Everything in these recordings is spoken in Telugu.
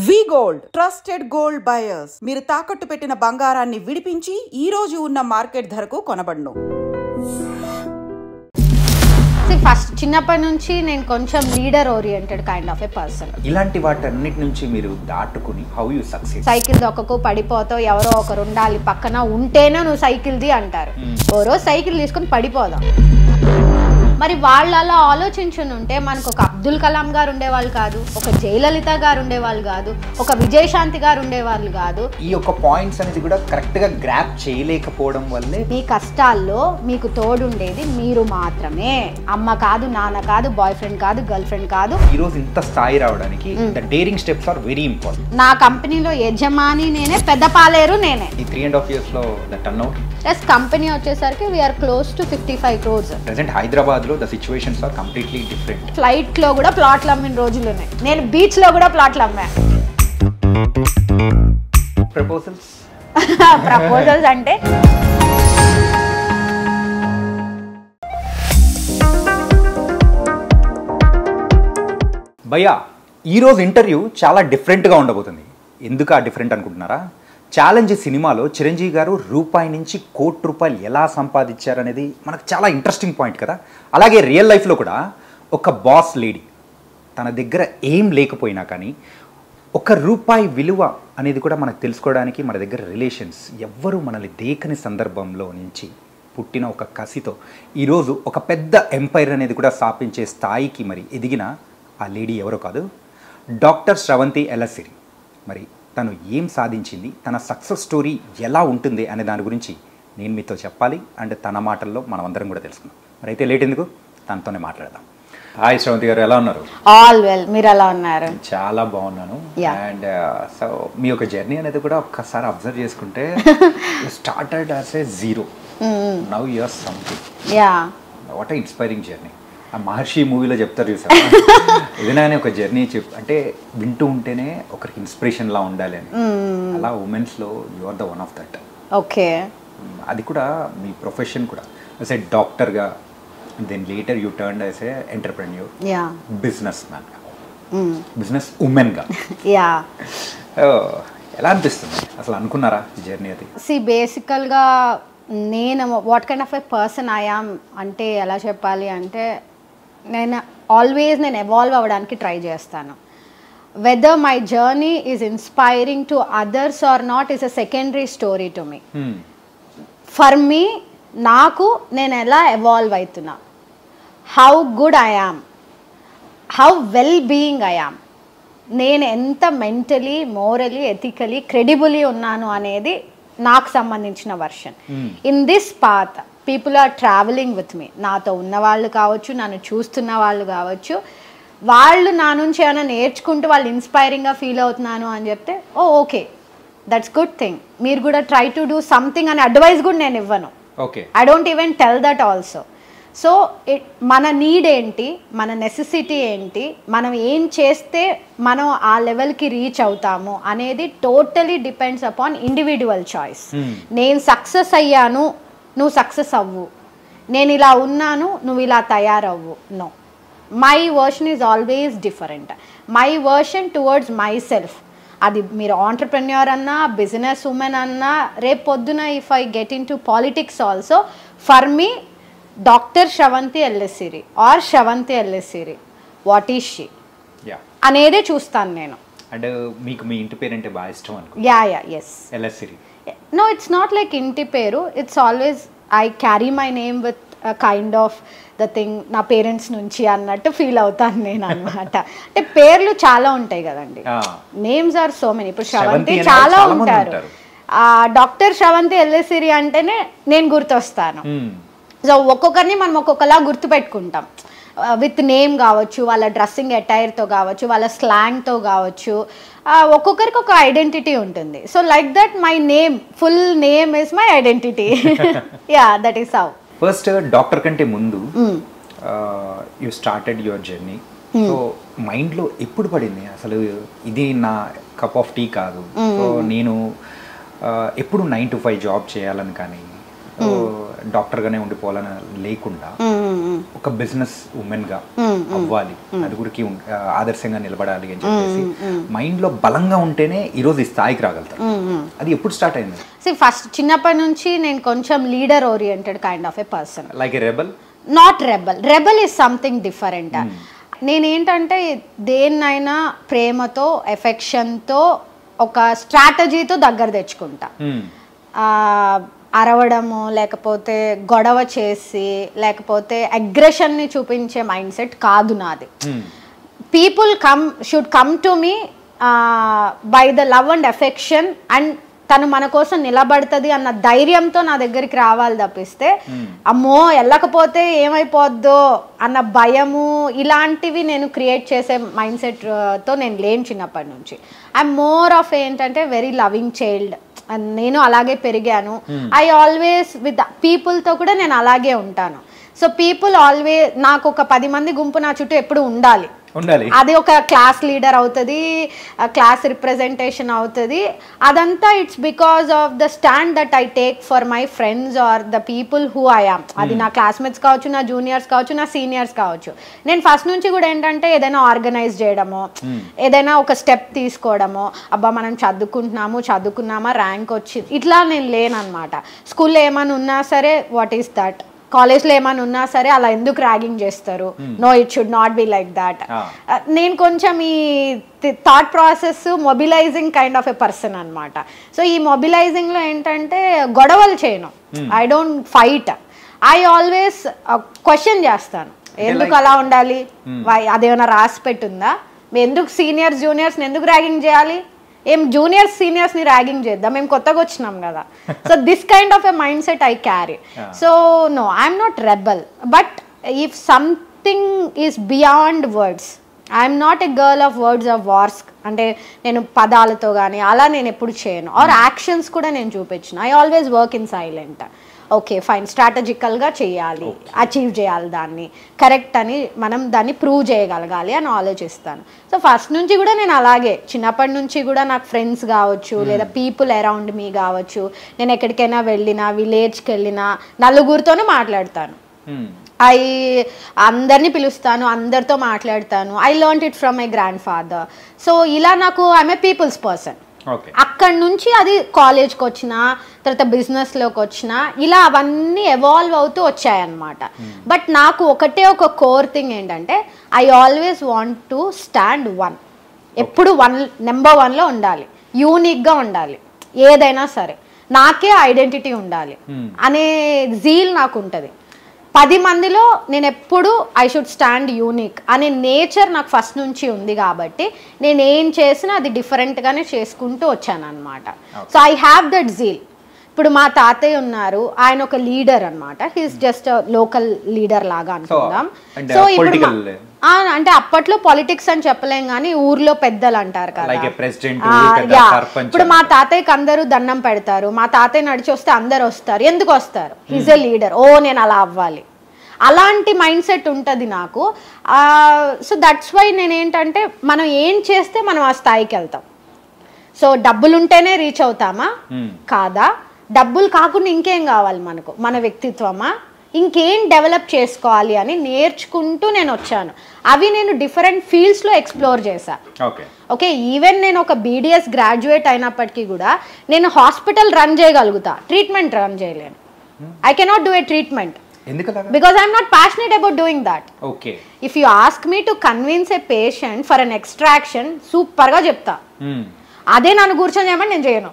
వి గోల్డ్ ట్రస్టెడ్ గోల్డ్ బయర్స్. మీరు తాకట్టు పెట్టిన బంగారాన్ని విడిపించి ఈ రోజు ఉన్న మార్కెట్ ధరకు కొనబడును. ఫస్ట్ చిన్నప్పటి నుంచి నేను కొంచెం leader oriented kind of A person. ఇలాంటి వాటన్నిటి నుంచి మీరు దాటుకుని హౌ యు సక్సెస్? సైకిల్ దొక్కకు పడిపోతావు, ఎవరో ఒకరు ఉండాలి పక్కన, ఉంటేనే నువ్వు సైకిల్ది అంటారు. ఓ రోజు సైకిల్ తీసుకుని పడిపోదాం. మరి వాళ్ళు అలా ఆలోచించుని ఉంటే మనకు ఒక అబ్దుల్ కలాం గారు ఉండేవాళ్ళు కాదు, ఒక జయలలిత గారు ఉండేవాళ్ళు కాదు, ఒక విజయశాంతి గారు ఉండేవాళ్ళు కాదు. ఈ యొక్క పాయింట్స్ అనేది కూడా కరెక్ట్ గా గ్రాప్ చేయలేకపోవడం వల్లే మీ కష్టాల్లో మీకు తోడుండేది మీరు మాత్రమే. అమ్మ కాదు, నాన్న కాదు, బాయ్ ఫ్రెండ్ కాదు, గర్ల్ ఫ్రెండ్ కాదు. ఈ రోజు ఇంత స్థాయి రావడానికి the daring steps are very important. నా కంపెనీలో యజమాని నేనే, పెద్ద పాలేరు నేనే. ఈ 3.5 years లో the turn out plus company వచ్చేసరికి we're close to 55 crores. Present Hyderabad లో the situations are completely different. Flight లో కూడా ప్లాట్లు అమ్మిన రోజులున్నాయి. నేను బీచ్ లో కూడా ప్లాట్లు అమ్మా. ప్రపోజల్స్ ప్రపోజల్స్ అంటే భయ్యా, ఈరోజు ఇంటర్వ్యూ చాలా డిఫరెంట్గా ఉండబోతుంది. ఎందుకు ఆ డిఫరెంట్ అనుకుంటున్నారా? ఛాలెంజ్ సినిమాలో చిరంజీవి గారు రూపాయి నుంచి ₹1 కోటి ఎలా సంపాదించారనేది మనకు చాలా ఇంట్రెస్టింగ్ పాయింట్ కదా. అలాగే రియల్ లైఫ్లో కూడా ఒక బాస్ లేడీ తన దగ్గర ఏం లేకపోయినా కానీ ₹1 విలువ అనేది కూడా మనకు తెలుసుకోవడానికి మన దగ్గర రిలేషన్స్ ఎవ్వరూ మనల్ని దేకని సందర్భంలో నుంచి పుట్టిన ఒక కసితో ఈరోజు ఒక పెద్ద ఎంపైర్ అనేది కూడా స్థాపించే స్థాయికి మరి ఎదిగిన ఆ లేడీ ఎవరో కాదు, డాక్టర్ శ్రవంతి ఎల్లసిరి. మరి తను ఏం సాధించింది, తన సక్సెస్ స్టోరీ ఎలా ఉంటుంది అనే దాని గురించి నేను మీతో చెప్పాలి. అండ్ తన మాటల్లో మనం అందరం కూడా తెలుసుకుందాం. మరి అయితే లేట్ ఎందుకు, తనతోనే మాట్లాడదాం. హాయ్ శ్రవంతి గారు, ఎలా ఉన్నారు? ఆల్ వెల్, మీరు ఎలా ఉన్నారు? చాలా బాగున్నాను. అండ్ సో మీ యొక్క జర్నీ అనేది కూడా ఒక్కసారి అబ్జర్వ్ చేసుకుంటే started as a zero, now you or something. What a inspiring journey. ఆ మహర్షి మూవీలో చెప్తారు చూసారు, ఏదైనా ఒక జర్నీ అంటే వింటూ ఉంటేనే ఒకరికి ఇన్స్పిరేషన్ లా ఉండాలి అని. అలా ఉమెన్స్లో you are the one of that. Okay. అది కూడా మీ ప్రొఫెషన్ కూడా యాజ్ ఏ డాక్టర్గా, then later you turned as a entrepreneur, business మ్యాన్గా, బిజినెస్ ఉమెన్గా. ఎలా అనిపిస్తుంది అసలు? అనుకున్నారా ఈ జర్నీ అది? బేసికల్గా నేను what kind of a person I am అంటే ఎలా చెప్పాలి అంటే, నేను ఎవాల్వ్ అవ్వడానికి ట్రై చేస్తాను. Whether my journey is inspiring to others or not is a secondary story to me. For me, నాకు నేను ఎలా ఎవాల్వ్ అవుతున్నా, how good I am, how well being I am, నేను ఎంత మెంటలీ, మోరలీ, ఎథికలీ, క్రెడిబుల్లీ ఉన్నాను అనేది నాకు సంబంధించిన version. In this path people are travelling with me. నాతో ఉన్న వాళ్ళు కావచ్చు, నన్ను చూస్తున్న వాళ్ళు కావచ్చు, వాళ్ళు నా నుంచి ఏమైనా నేర్చుకుంటూ వాళ్ళు ఇన్స్పైరింగ్గా ఫీల్ అవుతున్నాను అని చెప్తే ఓకే, దట్స్ గుడ్ థింగ్. మీరు కూడా ట్రై టు డూ సంథింగ్ అనే అడ్వైస్ కూడా నేను ఇవ్వను. I don't even tell that also. So మన నీడ్ ఏంటి, మన నెసెసిటీ ఏంటి, మనం ఏం చేస్తే మనం ఆ లెవెల్కి రీచ్ అవుతాము అనేది totally depends upon individual choice. నేను సక్సెస్ అయ్యాను, నువ్వు సక్సెస్ అవ్వు, నేను ఇలా ఉన్నాను, నువ్వు ఇలా తయారవ్వు. No, my version is always different. My version towards my myself మీరు ఆంటర్‌ప్రెన్యూర్ అన్నా, బిజినెస్ ఉమెన్ అన్నా, రేపు పొద్దున if I get in to politics also, for me doctor Sravanthi Ellasiri or Sravanthi Ellasiri, what is she అనేదే చూస్తాను నేను. అండ్ మీకు మీ ఇంటి పేరు అంటే బాగా ఇష్టం అనుకో. Yes, Ellasiri. No, it's not like ఇంటి పేరు, it's always I carry my name with kind of the thing, నా పేరెంట్స్ నుంచి అన్నట్టు ఫీల్ అవుతాను నేను అనమాట. అంటే పేర్లు చాలా ఉంటాయి కదండి, నేమ్స్ ఆర్ సో మెనీ. ఇప్పుడు శ్రవంతి చాలా ఉంటారు, డాక్టర్ శ్రవంతి ఎల్లసిరి అంటేనే నేను గుర్తొస్తాను. సో ఒక్కొక్కరిని మనం ఒక్కొక్కలా గుర్తుపెట్టుకుంటాం, విత్ నేమ్ కావచ్చు, వాళ్ళ డ్రెస్సింగ్ అటైర్తో కావచ్చు, వాళ్ళ స్లాంగ్తో కావచ్చు, ఒక్కొక్కరికి ఒక ఐడెంటిటీ ఉంటుంది. So like that my name, full name is my identity. That is how. First doctor కంటే ముందు you started your journey. So మైండ్లో ఎప్పుడు పడింది అసలు ఇది నా కప్ ఆఫ్ టీ కాదు, సో నేను ఎప్పుడు 9 to 5 జాబ్ చేయాలని కానీ డాక్టర్గానే ఉండిపోవాలని లేకుండా ఒక బిజినెస్ ఉమెన్ గా అవ్వాలి, నలుగురికి ఆదర్శంగా నిలబడాలి అని చెప్పేసి మైండ్ లో బలంగా ఉంటేనే ఈ రోజు ఈ స్థాయికి రాగలుగుతారు. అది ఎప్పుడు స్టార్ట్ అయింది? ఫస్ట్ చిన్నప్పటి నుంచి నేను కొంచెం leader oriented kind of a person. Like a rebel? Not rebel is something different. నేనేంటంటే దేన్నైనా ప్రేమతో, ఎఫెక్షన్తో, ఒక స్ట్రాటజీతో దగ్గర తెచ్చుకుంటా. అరవడము, లేకపోతే గొడవ చేసి, లేకపోతే అగ్రెషన్ని చూపించే మైండ్ సెట్ కాదు నాది. People should come to me by the love and affection, and తను మన కోసం నిలబడుతుంది అన్న ధైర్యంతో నా దగ్గరికి రావాలి తప్పిస్తే అమ్మో వెళ్ళకపోతే ఏమైపోద్దో అన్న భయము ఇలాంటివి నేను క్రియేట్ చేసే మైండ్ సెట్తో నేను లేను చిన్నప్పటి నుంచి. ఐఎమ్ మోర్ ఆఫ్ ఏంటంటే వెరీ లవింగ్ చైల్డ్. నేను అలాగే పెరిగాను. ఐ ఆల్వేస్ విత్ పీపుల్తో కూడా నేను అలాగే ఉంటాను. సో పీపుల్ ఆల్వేస్, నాకు ఒక 10 మంది గుంపు నా చుట్టూ ఎప్పుడు ఉండాలి. అది ఒక క్లాస్ లీడర్ అవుతుంది, క్లాస్ రిప్రజెంటేషన్ అవుతుంది. అదంతా it's because of the stand that I take for my friends are the people who I am. అది నా క్లాస్మేట్స్ కావచ్చు, నా జూనియర్స్ కావచ్చు, నా సీనియర్స్ కావచ్చు. నేను ఫస్ట్ నుంచి కూడా ఏంటంటే ఏదైనా ఆర్గనైజ్ చేయడము, ఏదైనా ఒక స్టెప్ తీసుకోవడము, అబ్బా మనం చదువుకున్నామా ర్యాంక్ వచ్చింది, ఇట్లా నేను లేనన్నమాట. స్కూల్లో ఏమైనా ఉన్నా సరే వాట్ ఈస్ దట్, కాలేజ్లో ఏమైనా ఉన్నా సరే అలా ఎందుకు ర్యాగింగ్ చేస్తారు, no it should not be like that. నేను కొంచెం ఈ thought process mobilising kind of a person అనమాట. సో ఈ మొబిలైజింగ్లో ఏంటంటే గొడవలు చేయను, I don't fight. I always question చేస్తాను, ఎందుకు అలా ఉండాలి, అదేమైనా రాసి పెట్టుందా, ఎందుకు సీనియర్స్ జూనియర్స్ని ఎందుకు ర్యాగింగ్ చేయాలి, ఏం జూనియర్స్ సీనియర్స్ని ర్యాగింగ్ చేద్దాం, మేము కొత్తగా వచ్చినాం కదా. So this kind of a mindset I carry. So no, I'm not rebel, but if something is beyond words, I'm not a girl of words of wars. అంటే నేను పదాలతో కానీ అలా నేను ఎప్పుడు చేయను, ఆర్ యాక్షన్స్ కూడా నేను చూపించను. I always work in silent. Okay fine, స్ట్రాటజికల్గా చేయాలి, అచీవ్ చేయాలి, దాన్ని కరెక్ట్ అని మనం దాన్ని ప్రూవ్ చేయగలగాలి అని ఆలోచిస్తాను. సో ఫస్ట్ నుంచి కూడా నేను అలాగే, చిన్నప్పటి నుంచి కూడా నాకు ఫ్రెండ్స్ కావచ్చు, లేదా పీపుల్ అరౌండ్ మీ కావచ్చు, నేను ఎక్కడికైనా వెళ్ళినా, విలేజ్కి వెళ్ళినా నలుగురితోనే మాట్లాడతాను. అందరినీ పిలుస్తాను, అందరితో మాట్లాడతాను. I learned it from my grand father. So ఇలా నాకు ఐఎమ్ ఏ పీపుల్స్ పర్సన్. అక్కడి నుంచి అది కాలేజ్కి వచ్చిన తర్వాత బిజినెస్లోకి వచ్చిన ఇలా అవన్నీ ఎవాల్వ్ అవుతూ వచ్చాయన్నమాట. బట్ నాకు ఒక కోర్ థింగ్ ఏంటంటే I always want to stand one. ఎప్పుడు నెంబర్ 1లో ఉండాలి, యూనిక్గా ఉండాలి, ఏదైనా సరే నాకే ఐడెంటిటీ ఉండాలి అనే జీల్ నాకు ఉంటుంది. 10 మందిలో నేను ఎప్పుడు ఐ షుడ్ స్టాండ్ యూనిక్ అనే నేచర్ నాకు ఫస్ట్ నుంచి ఉంది కాబట్టి నేను ఏం చేసినా అది డిఫరెంట్గానే చేసుకుంటూ వచ్చాను అనమాట. So I have that zeal. ఇప్పుడు మా తాతయ్య ఉన్నారు, ఆయన ఒక లీడర్ అనమాట, హీస్ జస్ట్ లోకల్ లీడర్ లాగా అనుకుందాం. సో ఇప్పుడు అంటే అప్పట్లో పాలిటిక్స్ అని చెప్పలేం కానీ ఊర్లో పెద్దలు అంటారు కదా, ఇప్పుడు మా తాతయ్యకి అందరూ దండం పెడతారు, మా తాతయ్య నడిచి వస్తే అందరు వస్తారు, ఎందుకు వస్తారు, హీజ్ ఎ లీడర్, ఓ నేను అలా అవ్వాలి, అలాంటి మైండ్ సెట్ ఉంటుంది నాకు. సో దట్స్ వై నేనేంటంటే మనం ఏం చేస్తే మనం ఆ స్థాయికి వెళ్తాం. సో డబ్బులు ఉంటేనే రీచ్ అవుతామా, కాదా, డబ్బులు కాకుండా ఇంకేం కావాలి మనకు, మన వ్యక్తిత్వమా, ఇంకేం డెవలప్ చేసుకోవాలి అని నేర్చుకుంటూ నేను వచ్చాను. అవి నేను డిఫరెంట్ ఫీల్డ్స్లో ఎక్స్ప్లోర్ చేశాను. ఓకే ఈవెన్ నేను ఒక BDS గ్రాడ్యుయేట్ అయినప్పటికీ కూడా నేను హాస్పిటల్ రన్ చేయగలుగుతా, ట్రీట్మెంట్ రన్ చేయలేను. I cannot do a treatment because I'm not passionate about doing that. Okay. If you ask me to convince a patient for an extraction, super ga chepta. Ade nanu కూర్చొని చేయమని నేను చేయను,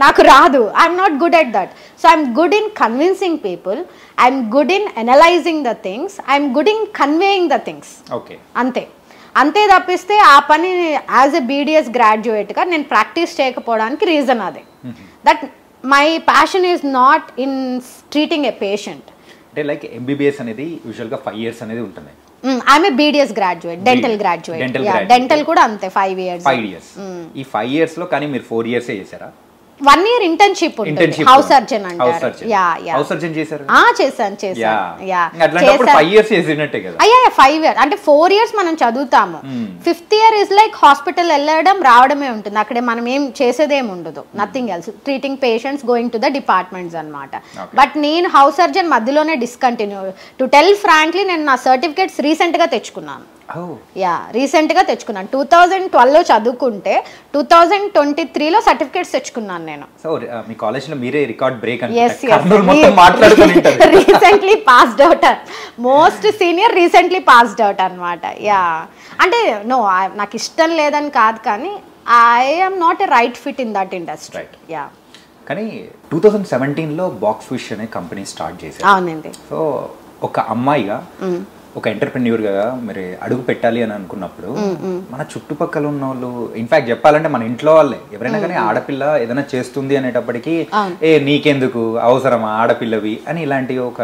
నాకు రాదు. I'm not good at that. So I'm good in convincing people, I'm good in analyzing the things, I'm good in conveying the things. Okay. అంతే తప్పిస్తే ఆ పని యాజ్ ఎ BDS గ్రాడ్యుయేట్గా నేను ప్రాక్టీస్ చేయకపోవడానికి రీజన్ అదే. That my passion is not in treating A patient. అంటే లైక్ MBBS అనేది యూజువల్గా 5 years అనేది ఉంటుంది. I'm a BDS graduate, dental graduate. Dental కూడా అంతే 5 years. ఈ 5 yearsలో కానీ మీరు 4 years చేశారా? 1 year internship ఉంటుంది హౌస్ సర్జన్ అంటారు. యా యా హౌస్ సర్జన్ చేశారు. చేశాను యా అట్లాంటప్పుడు 5 years చేసినట్టే కదా. అయ్యా 5 years అంటే 4 years మనం చదువుతాము. 5th year is like hospital వెళ్ళడం రావడమే ఉంటుంది. అక్కడే మనం ఏం చేసేదేం ఉండదు, nothing else, treating patients, going to the departments అన్నమాట. బట్ నేను హౌస్ సర్జన్ మధ్యలోనే డిస్కంటిన్యూ. టు టెల్ ఫ్రాంక్లీ నేను నా సర్టిఫికేట్స్ రీసెంట్ గా తెచ్చుకున్నాను. రీసెంట్ గా తెచ్చుకున్నాను. 2012లో చదువుకుంటే 2023లో సర్టిఫికేట్స్ తెచ్చుకున్నాను నేను. మీ కాలేజ్ లో మీరే record break recently passed out, most senior recently passed out అన్నమాట. యా అంటే నో నాకు ఇష్టం లేదని కాదు, కానీ I am not a right fit in that industry. Yeah కానీ 2017లో బాక్స్ ఫిష్ అనే కంపెనీ స్టార్ట్ చేశారు. అవునండి. సో ఒక అమ్మాయిగా, ఒక ఎంటర్ప్రెన్యూర్గా మీరు అడుగు పెట్టాలి అని అనుకున్నప్పుడు మన చుట్టుపక్కల ఉన్న వాళ్ళు, ఇన్ఫాక్ట్ చెప్పాలంటే మన ఇంట్లో వాళ్ళే ఎవరైనా కానీ ఆడపిల్ల ఏదైనా చేస్తుంది అనేటప్పటికీ నీకెందుకు అవసరమా ఆడపిల్లవి అని ఇలాంటి ఒక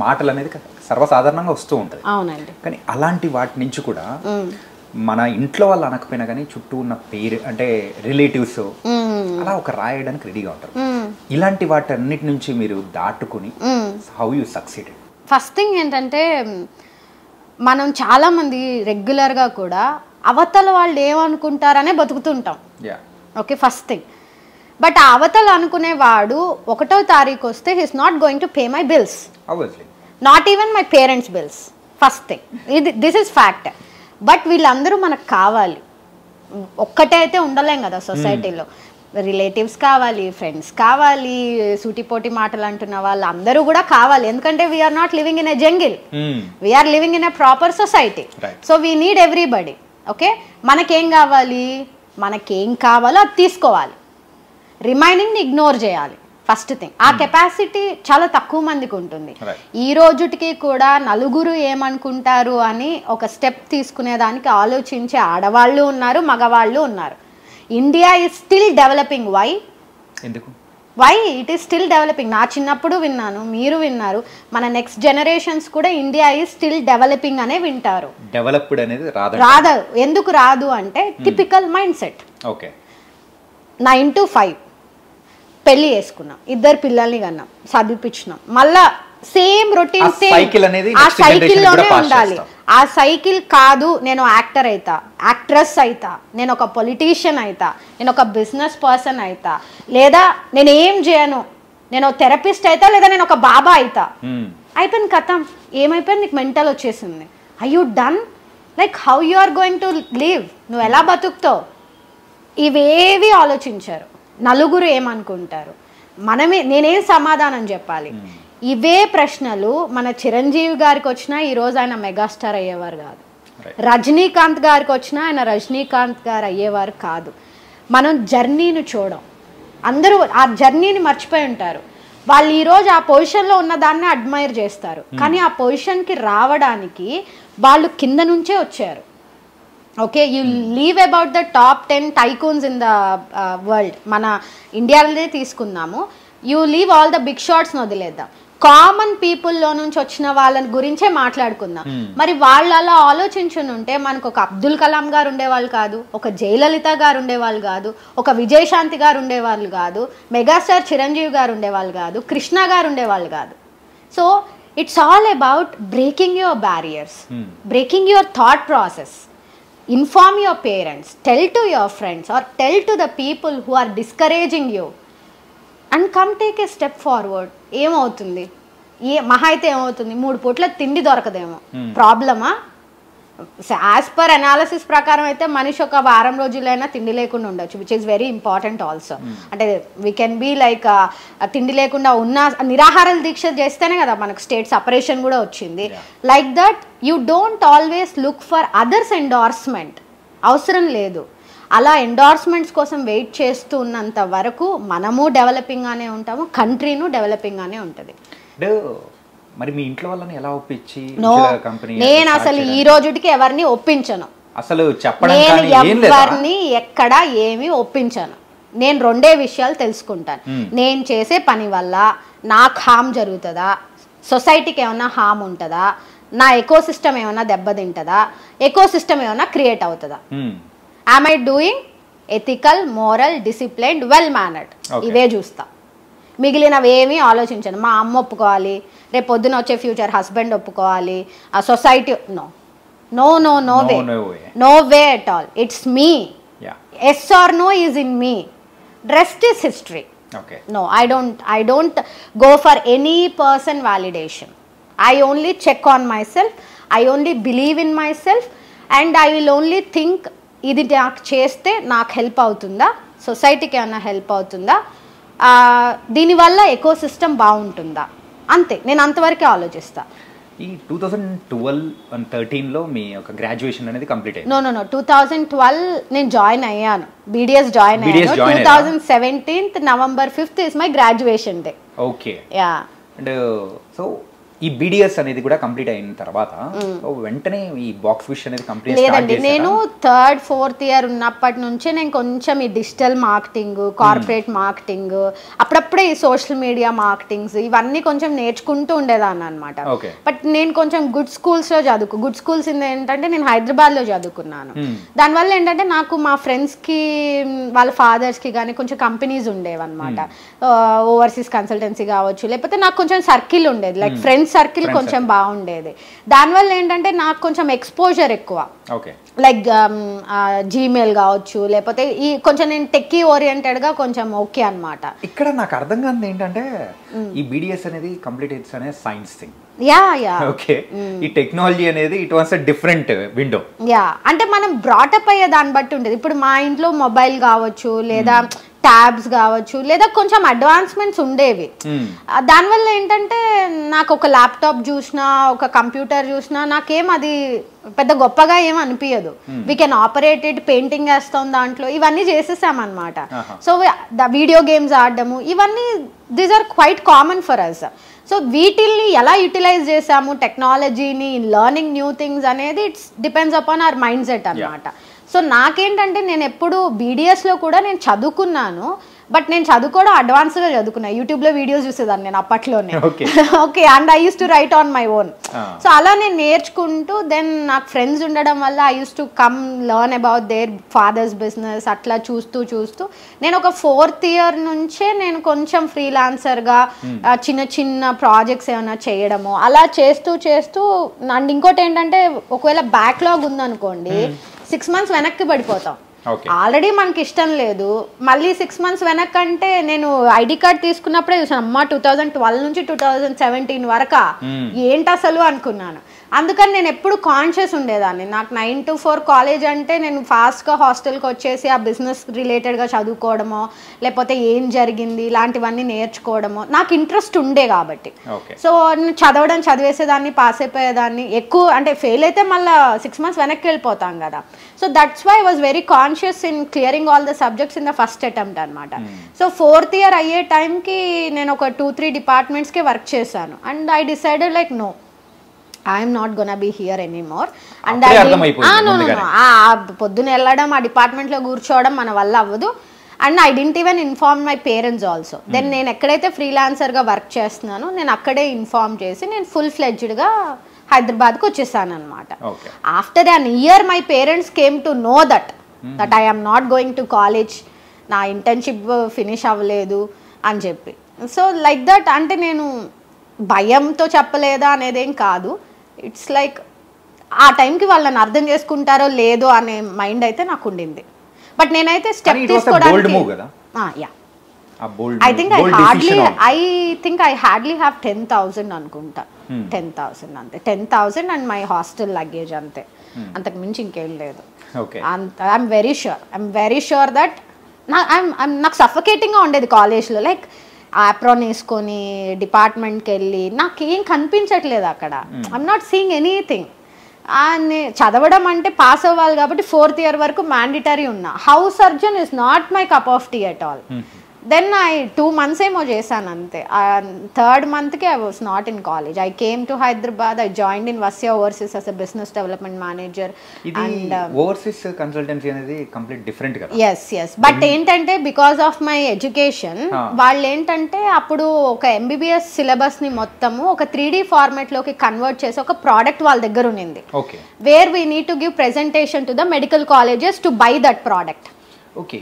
మాటలు అనేది సర్వసాధారణంగా వస్తూ ఉంటుంది. కానీ అలాంటి వాటి నుంచి కూడా మన ఇంట్లో వాళ్ళు అనకపోయినా కానీ చుట్టూ ఉన్న పేరు అంటే రిలేటివ్స్ అలా ఒక రాయడానికి రెడీగా ఉంటారు. ఇలాంటి వాటి అన్నిటి నుంచి మీరు దాటుకుని how you succeeded? First thing ఏంటంటే మనం చాలా మంది రెగ్యులర్గా కూడా అవతల వాళ్ళు ఏమనుకుంటారనే బతుకుతుంటాం. Okay, first thing. బట్ ఆ అవతల అనుకునేవాడు 1వ తారీఖు వస్తే he's not going to pay my bills, not even my parents bills. First thing, this is fact. But వీళ్ళందరూ మనకు కావాలి, ఒక్కటే అయితే ఉండలేం కదా సొసైటీలో. రిలేటివ్స్ కావాలి, ఫ్రెండ్స్ కావాలి, సూటిపోటి మాటలు అంటున్న వాళ్ళు అందరూ కూడా కావాలి. ఎందుకంటే we're not living in a jungle, we're living in a proper society. So we need everybody. Okay, మనకేం కావాలి, మనకేం కావాలో అది తీసుకోవాలి, రిమైనింగ్ ఇగ్నోర్ చేయాలి. ఫస్ట్ థింగ్, ఆ కెపాసిటీ చాలా తక్కువ మందికి ఉంటుంది. ఈ రోజుటికి కూడా నలుగురు ఏమనుకుంటారు అని ఒక స్టెప్ తీసుకునేదానికి ఆలోచించే ఆడవాళ్ళు ఉన్నారు, మగవాళ్ళు ఉన్నారు. India is still developing. Why it is still developing? నా చిన్నప్పుడు విన్నాను, మీరు విన్నారు, మన నెక్స్ట్ జనరేషన్స్ కూడా ఇండియా ఈజ్ స్టిల్ డెవలపింగ్ అనే వింటారు. డెవలప్డ్ అనేది రాదు. ఎందుకు రాదు అంటే టిపికల్ మైండ్ సెట్. 9 to 5 పెళ్లి చేసుకున్నాం, 2 పిల్లల్ని కన్నాం, చదివిపించినాం, మళ్ళా సేమ్ రొటీన్, ఆ సైకిల్లోనే ఉండాలి. ఆ సైకిల్ కాదు, నేను యాక్టర్ అయితా, యాక్ట్రెస్ అయితా, నేను ఒక పొలిటీషియన్ అయితా, నేను ఒక బిజినెస్ పర్సన్ అయితా, లేదా నేను ఏం చేయను, నేను థెరపిస్ట్ అయితా, లేదా నేను ఒక బాబా అయితా. అయిపోయింది, కథం. ఏమైపోయింది? నీకు మెంటల్ వచ్చేసింది. I you done? Like how you are going to live, నువ్వు ఎలా బతుకుతావు, ఇవేవి ఆలోచించారు. నలుగురు ఏమనుకుంటారు, నేనేం సమాధానం చెప్పాలి, ఇవే ప్రశ్నలు మన చిరంజీవి గారికి వచ్చినా ఈరోజు ఆయన మెగాస్టార్ అయ్యేవారు కాదు, రజనీకాంత్ గారికి వచ్చినా ఆయన రజనీకాంత్ గారు అయ్యేవారు కాదు. మనం జర్నీని చూడం, అందరూ ఆ జర్నీని మర్చిపోయి ఉంటారు. వాళ్ళు ఈరోజు ఆ పొజిషన్లో ఉన్న దాన్ని అడ్మైర్ చేస్తారు, కానీ ఆ పొజిషన్కి రావడానికి వాళ్ళు కింద నుంచే వచ్చారు. Okay, you leave about the top 10 tycoons in the world. మన ఇండియాలోనే తీసుకుందాము, you leave all the big షాట్స్ని వదిలేద్దాం, కామన్ పీపుల్లో నుంచి వచ్చిన వాళ్ళ గురించే మాట్లాడుకుందాం. మరి వాళ్ళు అలా ఆలోచించుని ఉంటే మనకు ఒక అబ్దుల్ కలాం గారు ఉండేవాళ్ళు కాదు, ఒక జయలలిత గారు ఉండేవాళ్ళు కాదు, ఒక విజయశాంతి గారు ఉండేవాళ్ళు కాదు, మెగాస్టార్ చిరంజీవి గారు ఉండేవాళ్ళు కాదు, కృష్ణ గారు ఉండేవాళ్ళు కాదు. So it's all about breaking your barriers, breaking your thought process. Inform your parents, tell to your friends or tell to the people who are discouraging you and come take a step forward. ఏమవుతుంది? మహా అయితే ఏమవుతుంది? 3 పూట్ల తిండి దొరకదేమో, ప్రాబ్లమా? యాజ్ పర్ అనాలిసిస్ ప్రకారం అయితే మనిషి ఒక వారం రోజులైనా తిండి లేకుండా ఉండొచ్చు, which is very important also. అంటే వీ కెన్ బీ లైక్ తిండి లేకుండా ఉన్న నిరాహారాలు దీక్ష చేస్తేనే కదా మనకు స్టేట్ సపరేషన్ కూడా వచ్చింది. Like that you don't always look for others endorsement, అవసరం లేదు. అలా ఎండార్స్మెంట్స్ కోసం వెయిట్ చేస్తూ ఉన్నంత వరకు మనము డెవలపింగ్గానే ఉంటాము, కంట్రీను డెవలపింగ్గానే ఉంటుంది. మరి మీ ఇంట్లో వాళ్ళని ఎలా ఒప్పించి కంపెనీ? నేను అసలు ఈ రోజుకి ఎవరిని ఒప్పించను, అసలు నేను ఎవరిని ఎక్కడ ఏమి ఒప్పించను. నేను 2 విషయాలు తెలుసుకుంటాను. నేను చేసే పని వల్ల నాకు హామ్ జరుగుతుందా, సొసైటీకి ఏమన్నా హామ్ ఉంటుందా, నా ఎకోసిస్టమ్ ఏమన్నా దెబ్బతింటుందా, ఎకోసిస్టమ్ ఏమన్నా క్రియేట్ అవుతుందా, am I doing ethical, moral, disciplined, well mannered. ఇవే చూస్తా, మిగిలినవి ఏమీ ఆలోచించను. మా అమ్మ ఒప్పుకోవాలి, రేపు పొద్దున వచ్చే ఫ్యూచర్ హస్బెండ్ ఒప్పుకోవాలి, ఆ society, no no no no way, no way at all. It's me. Yes or no is in me, rest is history. No, I don't go for any person validation. I only check on myself, I only believe in myself, and I will only think ఇది నాకు చేస్తే నాకు హెల్ప్ అవుతుందా, సొసైటీకి ఏమైనా హెల్ప్ అవుతుందా, దీనివల్ల ఎకో సిస్టమ్ బాగుంటుందా, అంతే. నేను అంతవరకే ఆలోచిస్తా. ఈ 2012 అండ్ 13లో మీ ఒక గ్రాడ్యుయేషన్ అనేది కంప్లీట్ అయింది. నో 2012 నేను జాయిన్ అయ్యాను, బీడిఎస్ జాయిన్ అయ్యాను. 2017 November 5th is my graduation day. Okay. Yeah. And so ఈ బీడిఎస్ అనేది కూడా కంప్లీట్ అయిన తర్వాత వెంటనే ఈ బాక్స్ ఫిష్ అనేది కంప్లీట్ లేదండి, నేను 3rd 4th ఇయర్ ఉన్నప్పటి నుంచే నేను కొంచెం ఈ డిజిటల్ మార్కెటింగ్, కార్పొరేట్ మార్కెటింగ్, అప్పుడప్పుడే ఈ సోషల్ మీడియా మార్కెటింగ్స్ ఇవన్నీ కొంచెం నేర్చుకుంటూ ఉండేదాన్ని అనమాట. బట్ నేను కొంచెం గుడ్ స్కూల్స్లో గుడ్ స్కూల్స్ ఏంటంటే నేను హైదరాబాద్లో చదువుకున్నాను. దానివల్ల ఏంటంటే నాకు మా ఫ్రెండ్స్కి వాళ్ళ ఫాదర్స్కి కానీ కొంచెం కంపెనీస్ ఉండేవన్నమాట. ఓవర్సీస్ కన్సల్టెన్సీ కావచ్చు, లేకపోతే నాకు కొంచెం సర్కిల్ ఉండేది, లైక్ ఫ్రెండ్స్ సర్కిల్ కొంచెం బాగుండేది. దానివల్ల ఏంటంటే నాకు కొంచెం ఎక్స్పోజర్ ఎక్కువ, లైక్ జీమెయిల్ కావచ్చు, లేకపోతే ఈ కొంచెం నేను టెక్కీ ఓరియంటెడ్గా కొంచెం ఓకే అనమాట. ఇక్కడ నాకు అర్థం కానిది ఏంటంటే ఈ బీడిఎస్ అనేది కంప్లీట్ అనే సైన్స్ థింగ్. ఓకే. ఈ టెక్నాలజీ అనేది it was a different window. అంటే మనం బ్రాటప్ అయ్యే దాన్ని బట్టి ఉండేది. ఇప్పుడు మా ఇంట్లో మొబైల్ కావచ్చు, లేదా ట్యాబ్స్ కావచ్చు, లేదా కొంచెం అడ్వాన్స్మెంట్స్ ఉండేవి. దానివల్ల ఏంటంటే నాకు ఒక ల్యాప్టాప్ చూసినా, ఒక కంప్యూటర్ చూసినా నాకేం అది పెద్ద గొప్పగా ఏం అనిపించదు. We can operate it, painting వేస్తాం దాంట్లో, ఇవన్నీ చేసేసామన్నమాట. సో వీడియో గేమ్స్ ఆడడము ఇవన్నీ these are quite common for us. So వీటిల్ని ఎలా యూటిలైజ్ చేసాము టెక్నాలజీని, లర్నింగ్ న్యూ థింగ్స్ అనేది it's depends upon our mindset అనమాట. సో నాకేంటంటే నేను ఎప్పుడు బీడిఎస్లో కూడా నేను చదువుకున్నాను, బట్ నేను చదువుకోవడం అడ్వాన్స్గా చదువుకున్నా. యూట్యూబ్లో వీడియోస్ చూసేదాన్ని నేను అప్పట్లోనే. Okay. And I use to right on my own. So అలా నేను నేర్చుకుంటూ, దెన్ నాకు ఫ్రెండ్స్ ఉండడం వల్ల I use to come learn about their fathers business. అట్లా చూస్తూ నేను ఒక 4th ఇయర్ నుంచే నేను కొంచెం ఫ్రీలాన్సర్గా చిన్న చిన్న ప్రాజెక్ట్స్ ఏమైనా చేయడము, అలా చేస్తూ అండ్ ఇంకోటి ఏంటంటే ఒకవేళ బ్యాక్లాగ్ ఉందనుకోండి 6 months వెనక్కి పడిపోతాం. ఆల్రెడీ మనకి ఇష్టం లేదు, మళ్ళీ 6 months వెనక్కి అంటే నేను ఐడి కార్డ్ తీసుకున్నప్పుడే చూసాను, అమ్మ 2012 నుంచి 2017 వరకు ఏంటి అసలు అనుకున్నాను. అందుకని నేను ఎప్పుడు కాన్షియస్ ఉండేదాన్ని. నాకు 9 to 4 కాలేజ్ అంటే నేను ఫాస్ట్గా హాస్టల్కి వచ్చేసి ఆ బిజినెస్ రిలేటెడ్గా చదువుకోవడమో, లేకపోతే ఏం జరిగింది ఇలాంటివన్నీ నేర్చుకోవడమో నాకు ఇంట్రెస్ట్ ఉండే కాబట్టి. సో నేను చదివేసేదాన్ని, పాస్ అయిపోయేదాన్ని. ఎక్కువ అంటే ఫెయిల్ అయితే మళ్ళీ 6 months వెనక్కి వెళ్ళిపోతాం కదా. So that's why I was very conscious in clearing all the subjects in the first attempt అనమాట. సో 4th ఇయర్ అయ్యే టైంకి నేను ఒక 2-3 డిపార్ట్మెంట్స్కి వర్క్ చేశాను. And I decided like no, I'm not gonna be here anymore. And పొద్దున వెళ్ళడం, ఆ డిపార్ట్మెంట్లో కూర్చోవడం మన వల్ల అవ్వదు. And I didn't even inform my parents also. Then నేను ఎక్కడైతే ఫ్రీలాన్సర్గా వర్క్ చేస్తున్నానో నేను అక్కడే ఇన్ఫార్మ్ చేసి నేను ఫుల్ ఫ్లెడ్జ్డ్గా హైదరాబాద్కి వచ్చేసాను అనమాట. After an year my parents came to know that I am not going to college, నా ఇంటర్న్షిప్ ఫినిష్ అవ్వలేదు అని చెప్పి. సో లైక్ దట్, అంటే నేను భయంతో చెప్పలేదా అనేదేం కాదు. ఇట్స్ లైక్ ఆ టైంకి వాళ్ళని అర్థం చేసుకుంటారో లేదో అనే మైండ్ అయితే నాకు ఉండింది. బట్ నేనైతే స్టెప్ తీసుకోవడానికి ఐ హార్డ్లీ హ్యావ్ 10,000 అనుకుంటా. 10,000 అంతే. 10,000 అండ్ మై హాస్టల్ లగేజ్ అంతే, అంతకు మించి ఇంకేం లేదు. ఐఎమ్ వెరీ ష్యూర్ దట్ నాకు సఫకేటింగ్గా ఉండేది కాలేజ్లో. లైక్ ఆప్రాన్ వేసుకొని డిపార్ట్మెంట్కి వెళ్ళి నాకేం కనిపించట్లేదు అక్కడ. I'm not seeing anything. చదవడం అంటే పాస్ అవ్వాలి కాబట్టి 4th ఇయర్ వరకు మ్యాండిటరీ ఉన్నా. House surgeon is not my cup of tea at all. Then I 2 months ఏమో చేశాను అంతే. 3rd monthకి I was not in college. I came to Hyderabad. I joined in వస్యా overseas as a business development manager. And overseas consultancy అనేది కంప్లీట్ డిఫరెంట్ కదా. yes బట్ ఏంటంటే బికాస్ ఆఫ్ మై ఎడ్యుకేషన్ వాళ్ళు ఏంటంటే అప్పుడు ఒక MBBS సిలబస్ని మొత్తము ఒక 3D ఫార్మాట్లోకి కన్వర్ట్ చేసి ఒక ప్రోడక్ట్ వాళ్ళ దగ్గర ఉన్నింది. Where we need to give presentation to the medical colleges to buy that product. Okay.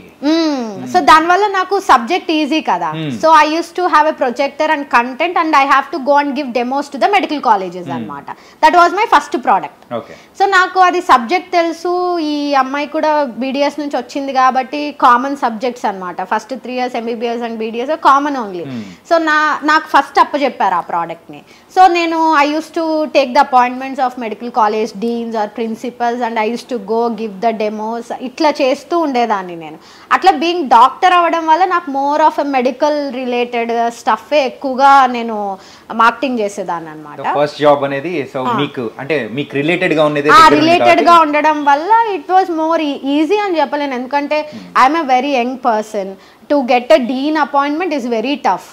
So దానివల్ల నాకు సబ్జెక్ట్ ఈజీ కదా. So I use to have a projector and content and I have to go and give demos to the medical colleges అనమాట. That was my first product. So నాకు అది సబ్జెక్ట్ తెలుసు, ఈ అమ్మాయి కూడా బీడిఎస్ నుంచి వచ్చింది కాబట్టి కామన్ సబ్జెక్ట్స్ అనమాట. First 3 years MBBS and BDS common only. So నాకు ఫస్ట్ అప్పచెప్పారు ఆ ప్రోడక్ట్ని. సో నేను I use to take the appointments of medical college deans or principals and I use to go give the demos. ఇట్లా చేస్తూ ఉండేదాన్ని నేను. అట్లా బీయింగ్ డాక్టర్ అవ్వడం వల్ల నాకు more of a medical related stuff ఎక్కువగా నేను మార్కెటింగ్ చేసేదాన్ని అనమాట. ఫస్ట్ జాబ్ అనేది సో మీకు అంటే మీకు రిలేటెడ్ గా ఉండడం వల్ల ఇట్ వాజ్ మోర్ ఈజీ అని చెప్పలేను. ఎందుకంటే I'm a very young person. To get a dean appointment is very tough.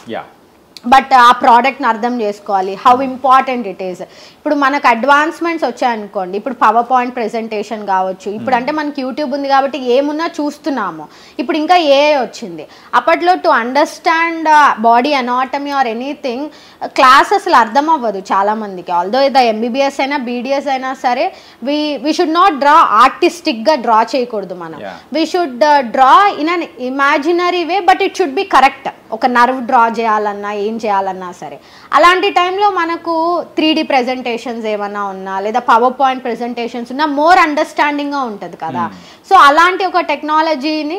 But ఆ ప్రోడక్ట్ని అర్థం చేసుకోవాలి, హౌ ఇంపార్టెంట్ ఇట్ ఈస్. ఇప్పుడు మనకు అడ్వాన్స్మెంట్స్ వచ్చాయనుకోండి, ఇప్పుడు పవర్ పాయింట్ ప్రెజెంటేషన్ కావచ్చు, ఇప్పుడు అంటే మనకి యూట్యూబ్ ఉంది కాబట్టి ఏమున్నా చూస్తున్నాము. ఇప్పుడు ఇంకా వచ్చింది. అప్పట్లో to understand body anatomy or anything class అసలు అర్థం అవ్వదు చాలా మందికి. ఆల్దో ద ఎంబీబీఎస్ అయినా బీడిఎస్ అయినా సరే వీ షుడ్ నాట్ డ్రా ఆర్టిస్టిక్గా డ్రా చేయకూడదు మనం. We should draw in an imaginary way, but it should be correct. ఒక నర్వ్ డ్రా చేయాలన్నా ఏం చేయాలన్నా సరే. అలాంటి టైంలో మనకు 3D ప్రెజెంటేషన్స్ ఏమన్నా ఉన్నా లేదా పవర్ పాయింట్ ప్రెజెంటేషన్స్ ఉన్నా మోర్ అండర్స్టాండింగ్గా ఉంటుంది కదా. సో అలాంటి ఒక టెక్నాలజీని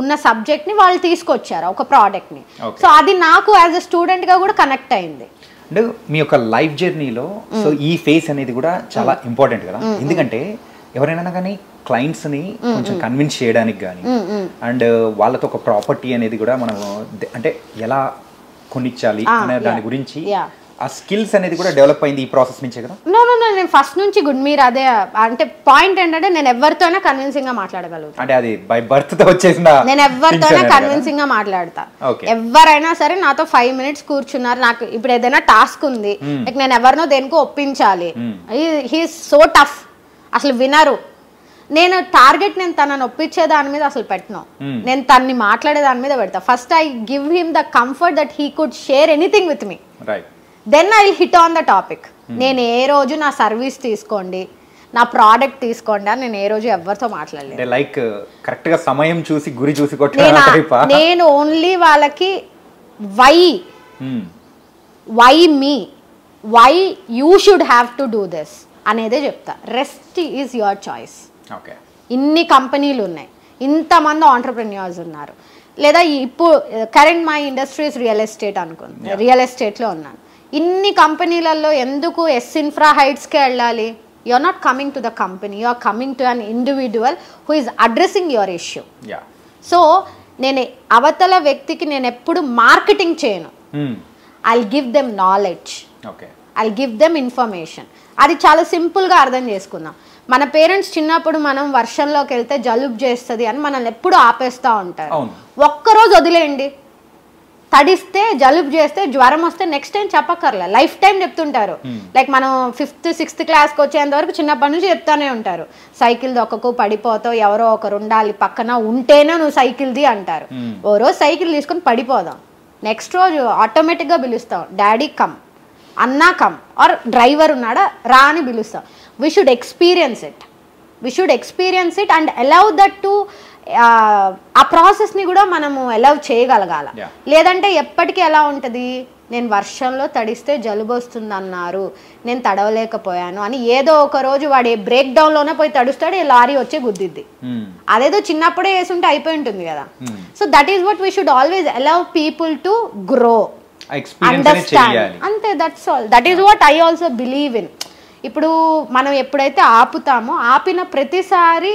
ఉన్న సబ్జెక్ట్ని వాళ్ళు తీసుకొచ్చారు ఒక ప్రోడక్ట్ని. సో అది నాకు యాజ్ అ స్టూడెంట్గా కూడా కనెక్ట్ అయింది. అంటే మీ యొక్క లైఫ్ జర్నీలో సో ఈ ఫేస్ అనేది కూడా చాలా ఇంపార్టెంట్ కదా. ఎందుకంటే ఎవరైనా కానీ క్లయింట్స్ని కొంచెం కన్విన్స్ చేయడానికి కానీ అండ్ వాళ్ళతో ఒక ప్రాపర్టీ అనేది కూడా మనం అంటే ఎలా కొనిచ్చాలి అనే దాని గురించి ఆ స్కిల్స్ అనేది కూడా డెవలప్ అయింది ఈ ప్రాసెస్ నుంచే కదా. నో నేను ఫస్ట్ నుంచి గుడ్. మీరు అదే అంటే పాయింట్ ఏంటంటే నేను ఎవరితోనే కన్విన్సింగ్ గా మాట్లాడగలుగుతాను. అంటే అది బై బర్త్ తో వచ్చేసిన నేను ఎవరితోనే కన్విన్సింగ్ గా మాట్లాడతా. ఎవరైనా సరే నాతో 5 minutes కూర్చున్నారు, నాకు ఇప్పుడు ఏదైనా టాస్క్ ఉంది, నేను ఎవరినో దేనికో ఒప్పించాలి, హీ సో టఫ్, అసలు వినరు. నేను టార్గెట్ నేను తనని ఒప్పించే దాని మీద అసలు పెట్టను, నేను తన్ని మాట్లాడే దాని మీద పెడతా. First I give him the comfort that he could share anything with me, then I will hit on the topic. నేను ఏ రోజు నా సర్వీస్ తీసుకోండి, నా ప్రోడక్ట్ తీసుకోండి అని నేను ఏ రోజు ఎవరితో మాట్లాడలేదు. లైక్ కరెక్ట్ గా సమయం చూసి గురి చూసి నేను ఓన్లీ వాళ్ళకి why me, why you should have to do this అనేదే చెప్తా. Rest is your choice. ఇన్ని కంపెనీలు ఉన్నాయి, ఇంతమంది ఆంటర్ప్రెన్యూర్స్ ఉన్నారు. లేదా ఇప్పుడు current my industries real estate అనుకోండి, రియల్ ఎస్టేట్లో ఉన్నాను. ఇన్ని కంపెనీలలో ఎందుకు ఇన్ఫ్రా హైట్స్కే వెళ్ళాలి? You are not coming to the company, you are coming to an individual who is addressing your issue. So నేను అవతల వ్యక్తికి నేను ఎప్పుడు మార్కెటింగ్ చేయను. I'll give them knowledge, I'll give them information. అది చాలా సింపుల్గా అర్థం చేసుకుందాం. మన పేరెంట్స్ చిన్నప్పుడు మనం వర్షంలోకి వెళ్తే జలుబు చేస్తుంది అని మనల్ని ఎప్పుడు ఆపేస్తూ ఉంటారు. ఒక్కరోజు వదిలేయండి, తడిస్తే జలుబు చేస్తే జ్వరం వస్తే నెక్స్ట్ టైం చెప్పక్కర్లే, లైఫ్ టైం చెప్తుంటారు. లైక్ మనం 5th 6th క్లాస్కి వచ్చేంత వరకు చిన్నప్పటి నుంచి చెప్తానే ఉంటారు, సైకిల్ దొక్కకు పడిపోతావు, ఎవరో ఒకరు ఉండాలి పక్కన, ఉంటేనే నువ్వు సైకిల్ది అంటారు. ఓ రోజు సైకిల్ తీసుకొని పడిపోదాం, నెక్స్ట్ రోజు ఆటోమేటిక్గా పిలుస్తాం, డాడీ కమ్, అన్నా కమ్, ఆర్ డ్రైవర్ ఉన్నాడా రా అని పిలుస్తాం. We should experience it and allow that to ఆ ప్రాసెస్ని కూడా మనము అలౌ చేయగలగాల. లేదంటే ఎప్పటికీ ఎలా ఉంటుంది, నేను వర్షంలో తడిస్తే జలుబు వస్తుంది అన్నారు, నేను తడవలేకపోయాను అని ఏదో ఒక రోజు వాడు బ్రేక్ డౌన్లోనే పోయి తడుస్తాడు, ఈ లారీ వచ్చి గుద్దిద్ది. అదేదో చిన్నప్పుడే వేసుంటే అయిపోయి ఉంటుంది కదా. So that is what we should always allow people to grow, understand, అంతే. That's all. That is what I also believe in. ఇప్పుడు మనం ఎప్పుడైతే ఆపుతామో, ఆపిన ప్రతిసారి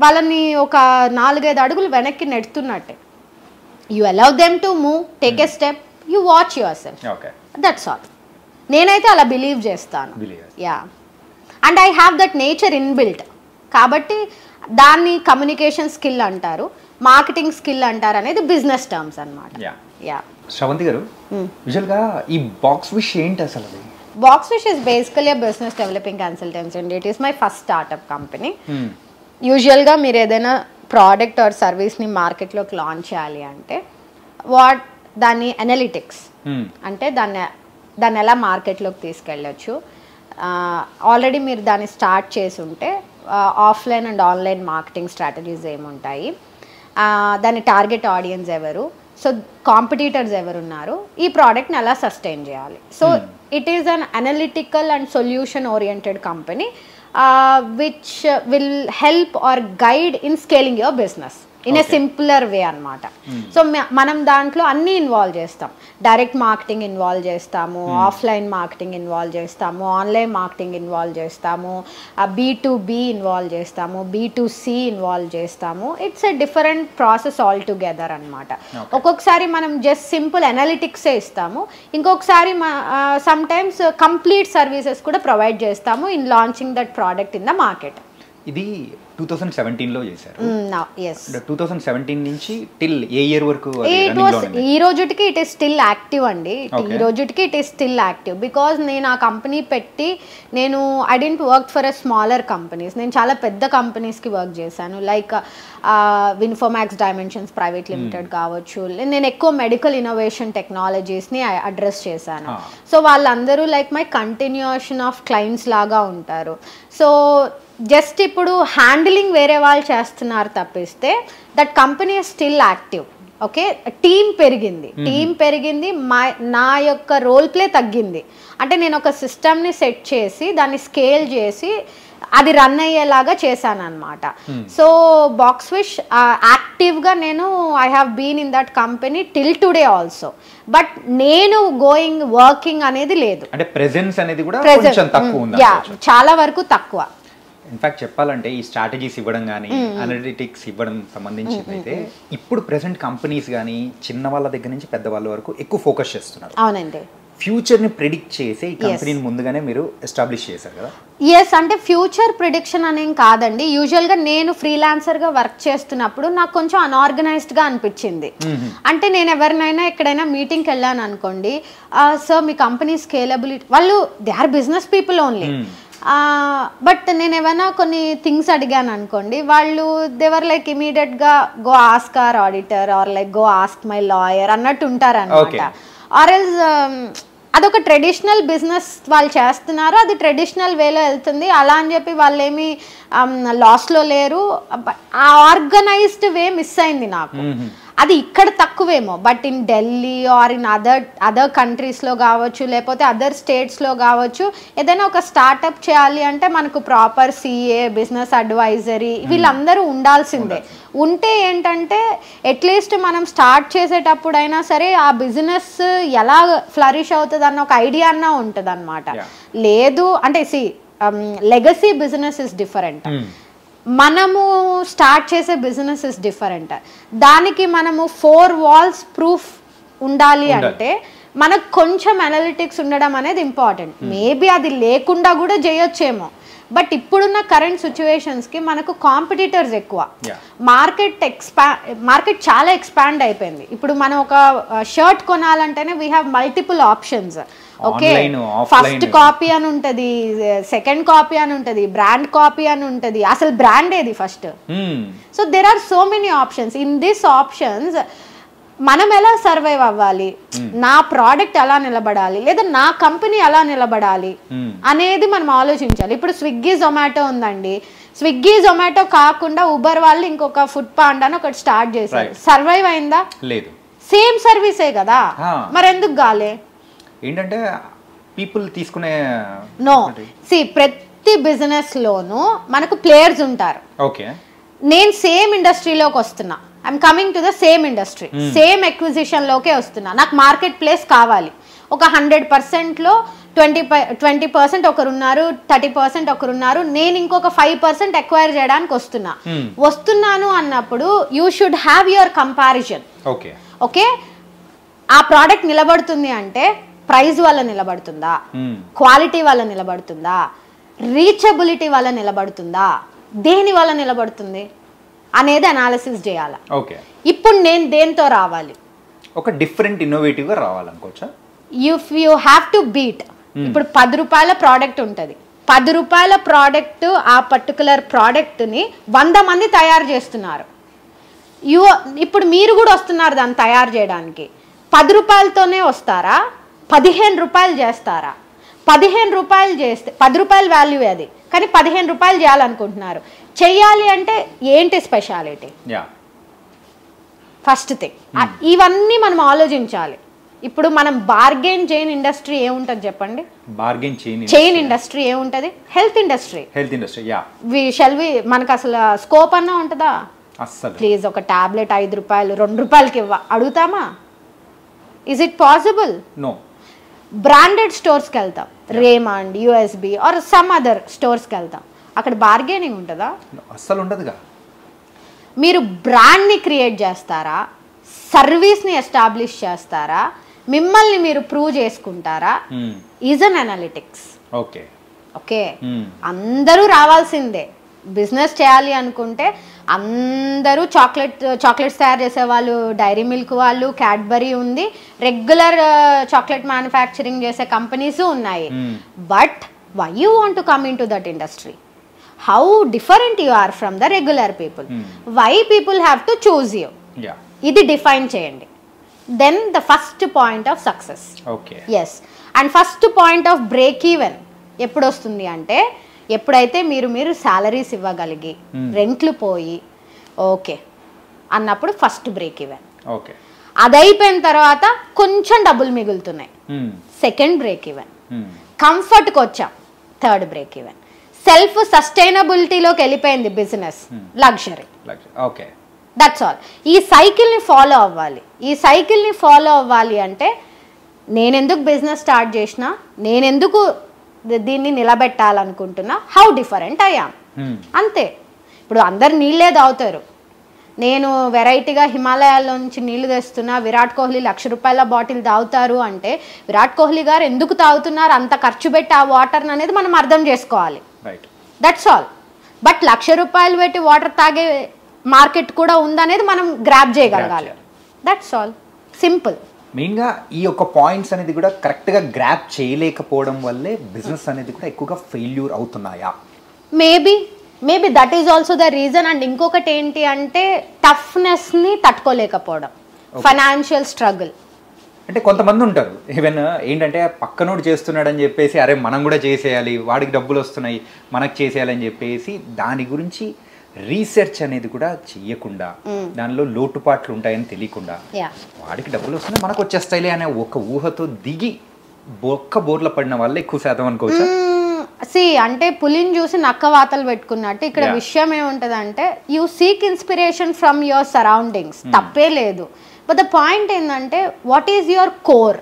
వాళ్ళని ఒక 4-5 అడుగులు వెనక్కి నెడుతున్నట్టే. You allow them to move, take a step, you watch yourself, that's all. నేనైతే అలా బిలీవ్ చేస్తాను. Yeah, and I have that nature inbuilt. కాబట్టి దాన్ని కమ్యూనికేషన్ స్కిల్ అంటారు, మార్కెటింగ్ స్కిల్ అంటారు, అనేది బిజినెస్ టర్మ్స్ అన్నమాట. యా, శ్రవంతి గారు, యూజువల్గా ఈ బాక్స్ విష్ ఏంటి అసలు? Box wish is basically a business developing consultancy and it is my first startup company. యూజువల్గా మీరు ఏదైనా ప్రోడక్ట్ ఆర్ సర్వీస్ని మార్కెట్లోకి లాంచ్ చేయాలి అంటే దాని అనలిటిక్స్ అంటే దాన్ని ఎలా మార్కెట్లోకి తీసుకెళ్ళచ్చు, ఆల్రెడీ మీరు దాన్ని స్టార్ట్ చేసి ఉంటే offline and online marketing strategies ఏముంటాయి, దాని టార్గెట్ ఆడియన్స్ ఎవరు, సో కాంపిటీటర్స్ ఎవరున్నారు, ఈ ప్రోడక్ట్ని ఎలా సస్టైన్ చేయాలి. So it is an analytical and solution oriented company which will help or guide in scaling your business in a simpler way అనమాట. సో మనం దాంట్లో అన్నీ ఇన్వాల్వ్ చేస్తాం. డైరెక్ట్ మార్కెటింగ్ ఇన్వాల్వ్ చేస్తాము, ఆఫ్లైన్ మార్కెటింగ్ ఇన్వాల్వ్ చేస్తాము, ఆన్లైన్ మార్కెటింగ్ ఇన్వాల్వ్ చేస్తాము, B2B ఇన్వాల్వ్ చేస్తాము, B2C ఇన్వాల్వ్ చేస్తాము. It's a different process all together అనమాట. ఒక్కొక్కసారి మనం జస్ట్ సింపుల్ అనలిటిక్సే ఇస్తాము, ఇంకొకసారి సమ్ టైమ్స్ కంప్లీట్ సర్వీసెస్ కూడా ప్రొవైడ్ చేస్తాము in launching that product in the market. ఇది 2017లో చేశారు. 2017 నుంచి టిల్ ఏ ఇయర్ వరకు? ఈ రోజుటికి ఇట్ ఈస్ స్టిల్ యాక్టివ్ అండి. ఈ రోజుటికి it is still active because నేను ఆ కంపెనీ పెట్టి I didn't work for a smaller companies. నేను చాలా పెద్ద కంపెనీస్కి వర్క్ చేశాను, లైక్ విన్ఫోమాక్స్ డైమెన్షన్స్ ప్రైవేట్ లిమిటెడ్ కావచ్చు. నేను ఎక్కువ మెడికల్ ఇన్నోవేషన్ టెక్నాలజీస్ని అడ్రస్ చేశాను. సో వాళ్ళందరూ like my continuation of clients లాగా ఉంటారు. సో జస్ట్ ఇప్పుడు హ్యాండిలింగ్ వేరే వాళ్ళు చేస్తున్నారు తప్పిస్తే that company is still active. Okay, team పెరిగింది, నా యొక్క రోల్ ప్లే తగ్గింది. అంటే నేను ఒక సిస్టమ్ని సెట్ చేసి దాన్ని స్కేల్ చేసి అది రన్ అయ్యేలాగా చేశాను అనమాట. సో బాక్స్విష్ యాక్టివ్గా I have been in that company till today also. But నేను వర్కింగ్ అనేది లేదు. అంటే ప్రెజెన్స్ అనేది కూడా కొంచెం తక్కువ ఉంది. చాలా వరకు తక్కువ. ఇన్ఫాక్ట్ చెప్పాలంటే ఈ స్ట్రాటజీస్ ఇవ్వడం కానీ అనలిటిక్స్ ఇవ్వడం సంబంధించి అయితే ఇప్పుడు ప్రెసెంట్ కంపెనీస్ కానీ చిన్న వాళ్ళ దగ్గర నుంచి పెద్ద వాళ్ళ వరకు ఎక్కువ ఫోకస్ చేస్తున్నారు. అవునండి. ఫ్యూచర్ని ప్రిడిక్ట్ చేసి ఈ కంపెనీని ముందుగానే మీరు ఎస్టాబ్లిష్ చేశారు కదా? ఎస్, అంటే ఫ్యూచర్ ప్రిడిక్షన్ అనేం కాదండి. యూజువల్గా నేను ఫ్రీలాన్సర్గా వర్క్ చేస్తున్నప్పుడు నాకు కొంచెం అన్ఆర్గనైజ్డ్గా అనిపించింది. అంటే నేను ఎవరినైనా ఎక్కడైనా మీటింగ్కి వెళ్ళాను అనుకోండి, సార్ మీ కంపెనీ స్కేలబిలిటీ, వాళ్ళు they are business people only. But నేను ఏమైనా కొన్ని థింగ్స్ అడిగాను అనుకోండి, వాళ్ళు దేవర్ లైక్ ఇమీడియట్గా go ask our auditor or like go ask my lawyer అన్నట్టు ఉంటారు అనమాట. ఆర్ ఎల్స్ అదొక ట్రెడిషనల్ బిజినెస్ వాళ్ళు చేస్తున్నారు, అది ట్రెడిషనల్ వేలో వెళ్తుంది, అలా అని చెప్పి వాళ్ళు ఏమి లాస్లో లేరు. ఆ ఆర్గనైజ్డ్ వే మిస్ అయింది నాకు. అది ఇక్కడ తక్కువేమో, but in Delhi or in other కంట్రీస్లో కావచ్చు, లేకపోతే అదర్ స్టేట్స్లో కావచ్చు, ఏదైనా ఒక స్టార్టప్ చేయాలి అంటే మనకు ప్రాపర్ CA, బిజినెస్ అడ్వైజరీ వీళ్ళందరూ ఉండాల్సిందే. ఉంటే ఏంటంటే అట్లీస్ట్ మనం స్టార్ట్ చేసేటప్పుడైనా సరే ఆ బిజినెస్ ఎలా ఫ్లరిష్ అవుతుంది అన్న ఒక ఐడియా అన్నా ఉంటుంది అనమాట. లేదు అంటే లెగసీ బిజినెస్ ఇస్ డిఫరెంట్, మనము స్టార్ట్ చేసే బిజినెస్ ఇస్ డిఫరెంట్. దానికి మనము 4 walls ప్రూఫ్ ఉండాలి అంటే మనకు కొంచెం అనలిటిక్స్ ఉండడం అనేది ఇంపార్టెంట్. మేబీ అది లేకుండా కూడా చేయొచ్చేమో, బట్ ఇప్పుడున్న కరెంట్ సిచ్యువేషన్స్కి మనకు కాంపిటీటర్స్ ఎక్కువ, మార్కెట్ చాలా ఎక్స్పాండ్ అయిపోయింది. ఇప్పుడు మనం ఒక షర్ట్ కొనాలంటేనే we have multiple options. Okay, first copy అని ఉంటుంది, సెకండ్ కాపీ అని ఉంటుంది, బ్రాండ్ కాపీ అని ఉంటుంది, అసలు బ్రాండ్ ఏది first. So there are so many options. In this options మనం ఎలా సర్వైవ్ అవ్వాలి, నా ప్రోడక్ట్ ఎలా నిలబడాలి, లేదా నా కంపెనీ ఎలా నిలబడాలి అనేది మనం ఆలోచించాలి. ఇప్పుడు స్విగ్గీ జొమాటో ఉందండి, స్విగ్గీ జొమాటో కాకుండా ఉబర్ వాళ్ళు ఇంకొక ఫుడ్ పాండా అని ఒకటి స్టార్ట్ చేశారు. సర్వైవ్ అయిందా? లేదు. సేమ్ సర్వీసే కదా, మరి ఎందుకు గాలే? ఏంటంటే పీపుల్ తీసుకునే ప్రతి బిజినెస్ లోను మనకు ప్లేయర్స్ ఉంటారు. ఓకే, నేను సేమ్ ఇండస్ట్రీలోకి వస్తున్నా, I'm coming to the same industry, same acquisition లోకే వస్తున్నా, నాకు మార్కెట్ ప్లేస్ కావాలి. ఒక 100%లో 20% ఒకరున్నారు, 30% ఒకరున్నారు, నేను ఇంకొక 5% ఎక్వైర్ చేయడానికి వస్తున్నాను అన్నప్పుడు you should have your comparison. Okay, ఆ ప్రోడక్ట్ నిలబడుతుంది అంటే ప్రైస్ వల్ల నిలబడుతుందా, క్వాలిటీ వల్ల నిలబడుతుందా, రీచబిలిటీ వల్ల నిలబడుతుందా, దేని వల్ల నిలబడుతుంది అనేది అనాలిసిస్ చేయాలి. ఇప్పుడు నేను దేంతో రావాలి, ఒక డిఫరెంట్ ఇన్నోవేటివ్ గా రావాలనుకోవచ్చా? If you have to beat, ఇప్పుడు 10 రూపాయల ప్రోడక్ట్ ఉంటుంది, 10 రూపాయల ప్రోడక్ట్, ఆ పర్టికులర్ ప్రోడక్ట్ని 100 మంది తయారు చేస్తున్నారు. ఇప్పుడు మీరు కూడా వస్తున్నారు దాన్ని తయారు చేయడానికి. 10 రూపాయలతోనే వస్తారా, 15 రూపాయలు చేస్తారా? 15 రూపాయలు చేస్తే 10 రూపాయల వాల్యూ అది, కానీ 15 రూపాయలు చేయాలనుకుంటున్నారు. చెయ్యాలి అంటే ఏంటి స్పెషాలిటీ? ఫస్ట్ థింగ్ ఇవన్నీ మనం ఆలోచించాలి. ఇప్పుడు మనం బార్గెన్ చైన్ ఇండస్ట్రీ ఏముంటుంది చెప్పండి? బార్గెన్ చైన్ ఇండస్ట్రీ ఏముంటుంది? Health industry. మనకు అసలు స్కోప్ అన్నా ఉంటుందా? ప్లీజ్ ఒక టాబ్లెట్ 5 రూపాయలు 2 రూపాయలకి అడుగుతామా? Is it possible? No. Branded స్టోర్స్కి వెళ్తాం, Raymond, USB or some other స్టోర్స్కి వెళ్తాం, అక్కడ బార్గెనింగ్ ఉంటుందా? అస్సలు ఉండదుగా. మీరు బ్రాండ్ని క్రియేట్ చేస్తారా, సర్వీస్ని ఎస్టాబ్లిష్ చేస్తారా, మిమ్మల్ని మీరు ప్రూవ్ చేసుకుంటారా? Is an analytics. Okay okay, అందరూ రావాల్సిందే. బిజినెస్ చేయాలి అనుకుంటే అందరూ చాక్లెట్స్ తయారు చేసే వాళ్ళు, డైరీ మిల్క్ వాళ్ళు, క్యాడ్బరీ ఉంది, రెగ్యులర్ చాక్లెట్ మ్యానుఫ్యాక్చరింగ్ చేసే కంపెనీస్ ఉన్నాయి. But why you want to come in to that industry? How different you are from the regular people? Why people have to choose you? ఇది డిఫైన్ చేయండి. Then the first point of success. Yes, and first point of break even ఎప్పుడు వస్తుంది అంటే, ఎప్పుడైతే మీరు శాలరీస్ ఇవ్వగలిగి రెంట్లు పోయి ఓకే అన్నప్పుడు ఫస్ట్ బ్రేక్ ఈవెన్. అది అయిపోయిన తర్వాత కొంచెం డబ్బులు మిగులుతున్నాయి, సెకండ్ బ్రేక్ ఈవెన్. కంఫర్ట్కి వచ్చాం, థర్డ్ బ్రేక్ ఈవెన్. సెల్ఫ్ సస్టైనబిలిటీలోకి వెళ్ళిపోయింది బిజినెస్, లగ్జరీ. That's all. ఈ సైకిల్ని ఫాలో అవ్వాలి. ఈ సైకిల్ని ఫాలో అవ్వాలి అంటే నేనెందుకు బిజినెస్ స్టార్ట్ చేసినా, నేనెందుకు దీన్ని నిలబెట్టాలనుకుంటున్నా, హౌ డిఫరెంట్ అయ్యాం, అంతే. ఇప్పుడు అందరు నీళ్ళే తాగుతారు, నేను వెరైటీగా హిమాలయాల్లో నుంచి నీళ్లు తెస్తున్నా, విరాట్ కోహ్లీ 1,00,000 రూపాయల బాటిల్ తాగుతారు అంటే విరాట్ కోహ్లీ గారు ఎందుకు తాగుతున్నారు, అంత ఖర్చు పెట్టి ఆ వాటర్ అనేది మనం అర్థం చేసుకోవాలి. That's all. బట్ 1,00,000 రూపాయలు పెట్టి వాటర్ తాగే మార్కెట్ కూడా ఉందనేది మనం గ్రాప్ చేయగలగాలి. That's all, simple. మెయిన్గా ఈ యొక్క పాయింట్స్ అనేది కూడా కరెక్ట్గా గ్రాప్ చేయలేకపోవడం వల్లే బిజినెస్ అనేది కూడా ఎక్కువగా ఫెయిల్యూర్ అవుతున్నాయా? Maybe that is also the reason. And ఇంకొకటి ఏంటి అంటే టఫ్నెస్ని తట్టుకోలేకపోవడం, ఫైనాన్షియల్ స్ట్రగుల్. అంటే కొంతమంది ఉంటారు ఈవెన్ ఏంటంటే పక్కనోడు చేస్తున్నాడని చెప్పేసి అరే మనం కూడా చేసేయాలి, వాడికి డబ్బులు వస్తున్నాయి మనకు చేసేయాలని చెప్పేసి దాని గురించి రీసెర్చ్ అనేది కూడా చెయ్యకుండా, దానిలో లోటుపాట్లు ఉంటాయని తెలియకుండా వాడికి డబ్బులు వస్తున్నాయి మనకు వచ్చేస్తాయిలే అనే ఒక ఊహతో దిగి బోర్ల పడిన వాళ్ళే ఎక్కువ శాతం అనుకోవచ్చు. అంటే పులిని చూసి నక్క వాతలు పెట్టుకున్నట్టు ఇక్కడ విషయం ఏముంటది అంటే, you seek inspiration from your surroundings, తప్పే లేదు. బట్ ద పాయింట్ ఏంటంటే what is your core,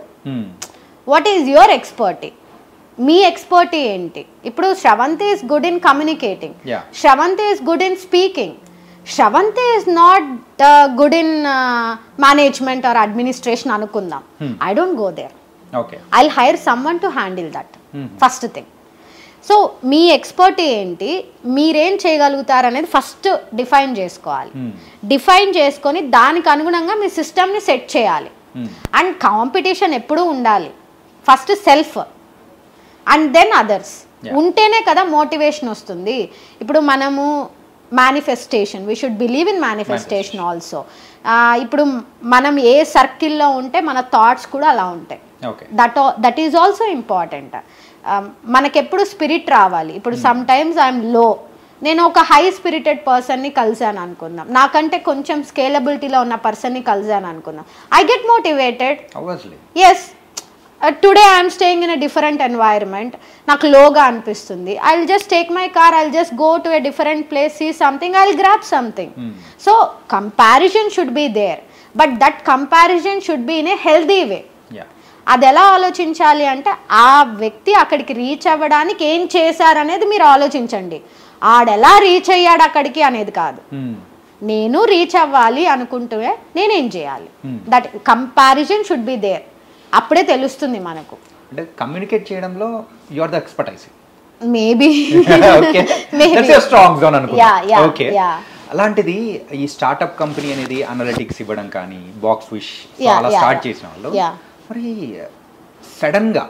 what is your expertise, మీ ఎక్స్పర్టీ ఏంటి? ఇప్పుడు Sravanthi is good in communicating, Sravanthi is good in speaking, Sravanthi is not good in management or administration అనుకుందాం. I don't go there, I will hire someone to handle that. First thing. So మీ ఎక్స్పర్టీ ఏంటి, మీరేం చేయగలుగుతారు అనేది ఫస్ట్ డిఫైన్ చేసుకోవాలి. డిఫైన్ చేసుకొని దానికి అనుగుణంగా మీ సిస్టమ్ని సెట్ చేయాలి. అండ్ కాంపిటీషన్ ఎప్పుడూ ఉండాలి. First self and then others ఉంటేనే కదా మోటివేషన్ వస్తుంది. ఇప్పుడు మనము manifestation, we should believe in manifestation also. ఇప్పుడు మనం ఏ సర్కిల్లో ఉంటే మన థాట్స్ కూడా అలా ఉంటాయి. That is also important. మనకెప్పుడు స్పిరిట్ రావాలి. ఇప్పుడు సమ్ టైమ్స్ ఐఎమ్ లో, నేను ఒక హై స్పిరిటెడ్ పర్సన్ని కలిసాను అనుకుందాం, నాకంటే కొంచెం స్కేలబిలిటీలో ఉన్న పర్సన్ని కలిసాను అనుకుందాం, I get motivated. Yes, today I'm staying in a different environment, నాకు లోగా అనిపిస్తుంది, I will just take my car, I will just go to a different place, see something, I will grab something. So comparison should be there, but that comparison should be in a healthy way. అది ఎలా ఆలోచించాలి అంటే, ఆ వ్యక్తి అక్కడికి రీచ్ అవ్వడానికి ఏం చేశారనేది మీరు ఆలోచించండి. ఆడెలా రీచ్ అయ్యాడు అక్కడికి అనేది కాదు, నేను రీచ్ అవ్వాలి అనుకుంటే నేనేం చేయాలి. That comparison should be there. అప్పుడే తెలుస్తుంది మనకు. అంటే కమ్యూనికేట్ చేయడంలో you are the expertise. Maybe strong zone అనుకుంటా. ఓకే, అలాంటిది ఈ స్టార్ట్అప్ కంపెనీ అనేది అనలిటిక్స్ ఇవ్వడం కానీ, బాక్స్ విష్ అలా స్టార్ట్ చేసిన వాళ్ళు మరి సడన్ గా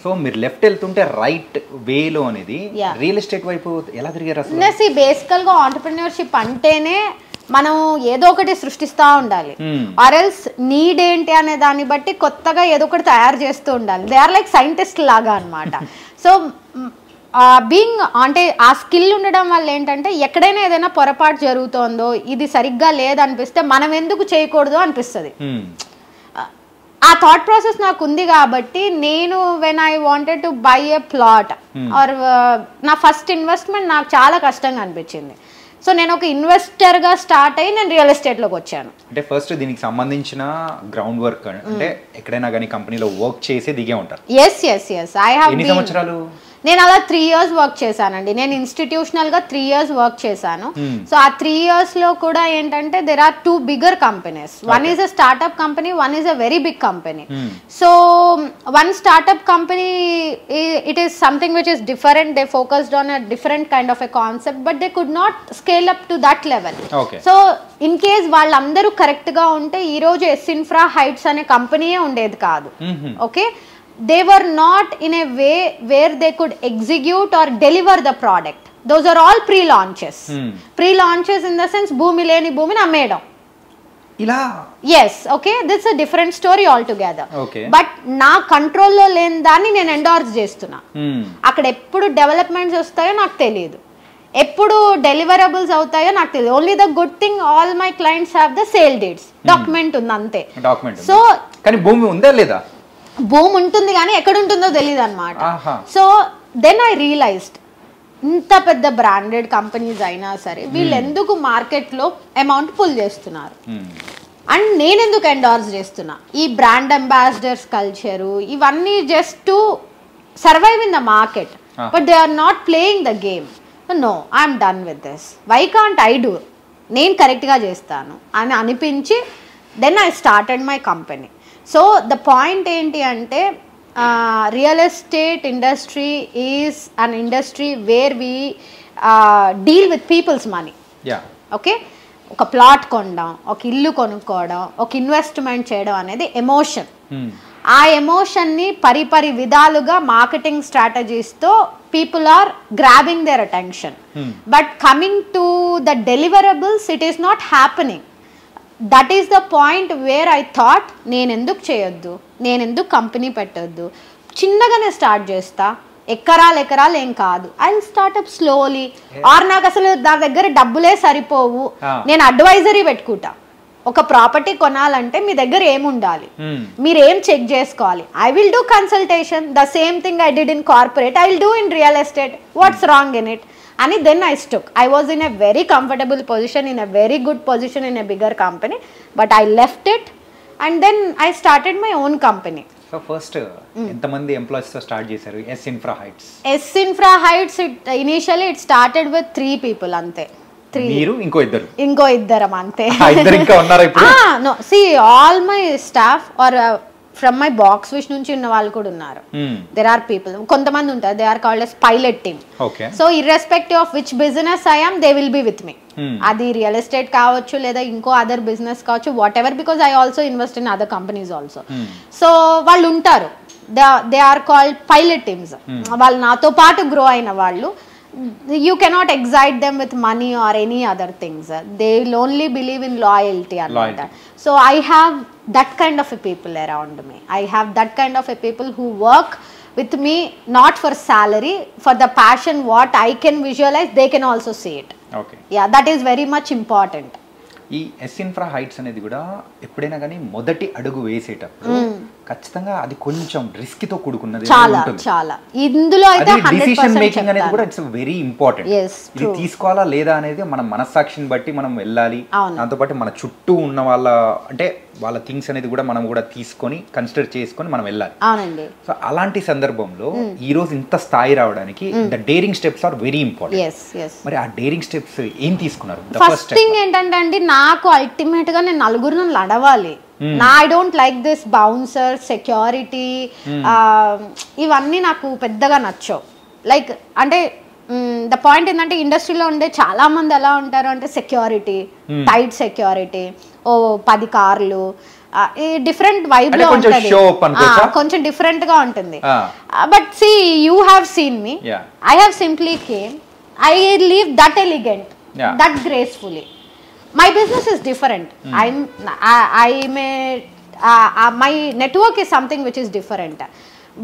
సో మీరు లెఫ్ట్ వెళ్తుంటే రైట్ వేలో అనేది రియల్ ఎస్టేట్ వైపు ఎలా తిరిగారు అసలు? బేసికల్ గా ఆంటర్‌ప్రెన్యూర్‌షిప్ అంటేనే మనం ఏదో ఒకటి సృష్టిస్తూ ఉండాలి, ఆర్ ఎల్స్ నీడ్ ఏంటి అనే దాన్ని బట్టి కొత్తగా ఏదో ఒకటి తయారు చేస్తూ ఉండాలి. దే ఆర్ లైక్ సైంటిస్ట్ లాగా అనమాట. సో బీయింగ్ అంటే ఆ స్కిల్ ఉండడం వల్ల ఏంటంటే ఎక్కడైనా ఏదైనా పొరపాటు జరుగుతోందో ఇది సరిగ్గా లేదనిపిస్తే మనం ఎందుకు చేయకూడదు అనిపిస్తుంది. ఆ థాట్ ప్రాసెస్ నాకు ఉంది కాబట్టి నేను when I wanted to buy a plot or నా ఫస్ట్ ఇన్వెస్ట్మెంట్ నాకు చాలా కష్టంగా అనిపించింది. సో నేను ఒక ఇన్వెస్టర్గా స్టార్ట్ అయ్యి నేను రియల్ ఎస్టేట్లోకి వచ్చాను. అంటే ఫస్ట్ దీనికి సంబంధించిన గ్రౌండ్ వర్క్ అంటే ఎక్కడైనా కానీ కంపెనీలో వర్క్ చేసి దిగే ఉంటారు. Yes yes yes I have. ఎన్ని సంవత్సరాలు? నేను అలా 3 years వర్క్ చేశానండి. నేను ఇన్స్టిట్యూషనల్గా 3 years వర్క్ చేశాను. సో ఆ 3 yearsలో కూడా ఏంటంటే there are 2 bigger companies. One is a startup company, one is a very big company. So one startup company, it is something which is different. They focused on a different kind of a concept, but they could not scale up to that level. Okay. So in case వాళ్ళందరూ కరెక్ట్గా ఉంటే ఈరోజు ఎస్ఇన్ఫ్రా హైట్స్ అనే కంపెనీయే ఉండేది కాదు. Okay, they were not in a way where they could execute or deliver the product. Those are all pre-launches. Pre-launches in the sense భూమి లేని భూమిని అమ్మేయడం ఇలా. yes, okay, this is a different story altogether. Okay. But నా కంట్రోల్లో లేని దాన్ని నేను ఎండార్స్ చేస్తున్నా. అక్కడ ఎప్పుడు డెవలప్మెంట్స్ వస్తాయో నాకు తెలియదు, ఎప్పుడు డెలివరబుల్స్ అవుతాయో నాకు తెలియదు. Only the good thing all my clients have the sale dates, document ఉంది అంతే. సో కానీ భూమి ఉందా లేదా? భూమి ఉంటుంది కానీ ఎక్కడ ఉంటుందో తెలియదు అనమాట. సో దెన్ ఐ రియలైజ్డ్ ఇంత పెద్ద బ్రాండెడ్ కంపెనీస్ అయినా సరే వీళ్ళు ఎందుకు మార్కెట్లో అమౌంట్ పుల్ చేస్తున్నారు అండ్ నేను ఎందుకు ఎండార్స్ చేస్తున్నా. ఈ బ్రాండ్ అంబాసిడర్స్ కల్చరు ఇవన్నీ just to survive in the market, but they are not playing the game. No, I'm done with this, why can't I do, నేను కరెక్ట్గా చేస్తాను అని అనిపించి then I started my company. So the point ఏంటి అంటే real estate industry is an industry where we deal with people's money. Okay, ఒక ప్లాట్ కొనడం, ఒక ఇల్లు కొనుక్కోవడం, ఒక ఇన్వెస్ట్మెంట్ చేయడం అనేది ఎమోషన్. ఆ ఎమోషన్ని పరిపరి విధాలుగా మార్కెటింగ్ స్ట్రాటజీస్తో people are grabbing their attention. But coming to the deliverables it is not happening. That is the point where I thought నేను ఎందుకు చేయొద్దు, నేను ఎందుకు కంపెనీ పెట్టొద్దు, చిన్నగానే స్టార్ట్ చేస్తా, ఎకరాలు ఏం కాదు, I will startup slowly. Or నాకు అసలు నా దగ్గర డబ్బులే సరిపోవు, నేను అడ్వైజరీ పెట్టుకుంటా. ఒక ప్రాపర్టీ కొనాలంటే మీ దగ్గర ఏముండాలి, మీరు ఏం చెక్ చేసుకోవాలి. I will do consultation, the same thing I did in corporate, I will do in real estate. What's wrong in it? And then I stuck. I was in a very comfortable position, in a very good position in a bigger company, but I left it and then I started my own company. So first ఎంతమంది ఎంప్లాయీస్ తో స్టార్ట్ చేశారు S Infra Heights? S Infra Heights initially it started with 3 people అంతే. మీరు ఇంకో ఇద్దరం అంతే. ఇద్దరు ఇంకా ఉన్నారా ఇప్పుడు? No, see all my staff or from my box wish నుంచి ఉన్న వాళ్ళు కూడా ఉన్నారు. దెర్ ఆర్ పీపుల్, కొంతమంది ఉంటారు, they are called as pilot team. So irrespective of which business I am, they will be with me. అది రియల్ ఎస్టేట్ కావచ్చు లేదా ఇంకో అదర్ బిజినెస్ కావచ్చు, whatever, because I also invest in other companies also. So వాళ్ళు ఉంటారు, they are called pilot teams. వాళ్ళు నాతో పాటు గ్రో అయిన వాళ్ళు. You cannot excite them with money or any other things. They will only believe in loyalty and that. So I have that kind of a people around me. I have that kind of a people who work with me not for salary, for the passion what I can visualize, they can also see it. Okay. Yeah, that is very much important. ఈ ఎస్ఇన్ఫ్రా హైట్స్ అనేది కూడా ఎప్పుడైనా కానీ మొదటి అడుగు వేసేటప్పుడు ఖచ్చితంగా అది కొంచెం రిస్క్ తో కూడుకున్నది. చాలా ఇందులో అయితే డిసిషన్ మేకింగ్ అనేది కూడా ఇట్స్ వెరీ ఇంపార్టెంట్. ఇది తీసుకోవాలా లేదా అనేది మన మనస్సాక్షిని బట్టి మనం వెళ్ళాలి. దాంతో పాటు మన చుట్టూ ఉన్న వాళ్ళ అంటే వాళ్ళ థింగ్స్ అనేది కూడా మనం కూడా తీసుకొని కన్సిడర్ చేసుకొని మనం వెళ్ళాలి. అవునండి. సో అలాంటి సందర్భంలో ఈ రోజు ఇంత స్థాయి రావడానికి the daring steps are very important. మరి ఆ డేరింగ్ స్టెప్స్ ఏం తీసుకున్నారు? ఫస్ట్ థింగ్ ఏంటంటే అండి, నాకు అల్టిమేట్ గా నేను నలుగురు నన్ను అడవాలి. I don't like this bouncer security, ఇవన్నీ నాకు పెద్దగా నచ్చవు. లైక్ అంటే ద పాయింట్ ఏంటంటే ఇండస్ట్రీలో ఉండే చాలా మంది ఎలా ఉంటారు అంటే సెక్యూరిటీ, టైట్ సెక్యూరిటీ, 10 కార్లు, డిఫరెంట్ వైబ్ లో ఉంటుంది, కొంచెం డిఫరెంట్ గా ఉంటుంది. But see you have seen me, I have simply came, I leave that elegant, that gracefully. My business is different. My network is something which is different.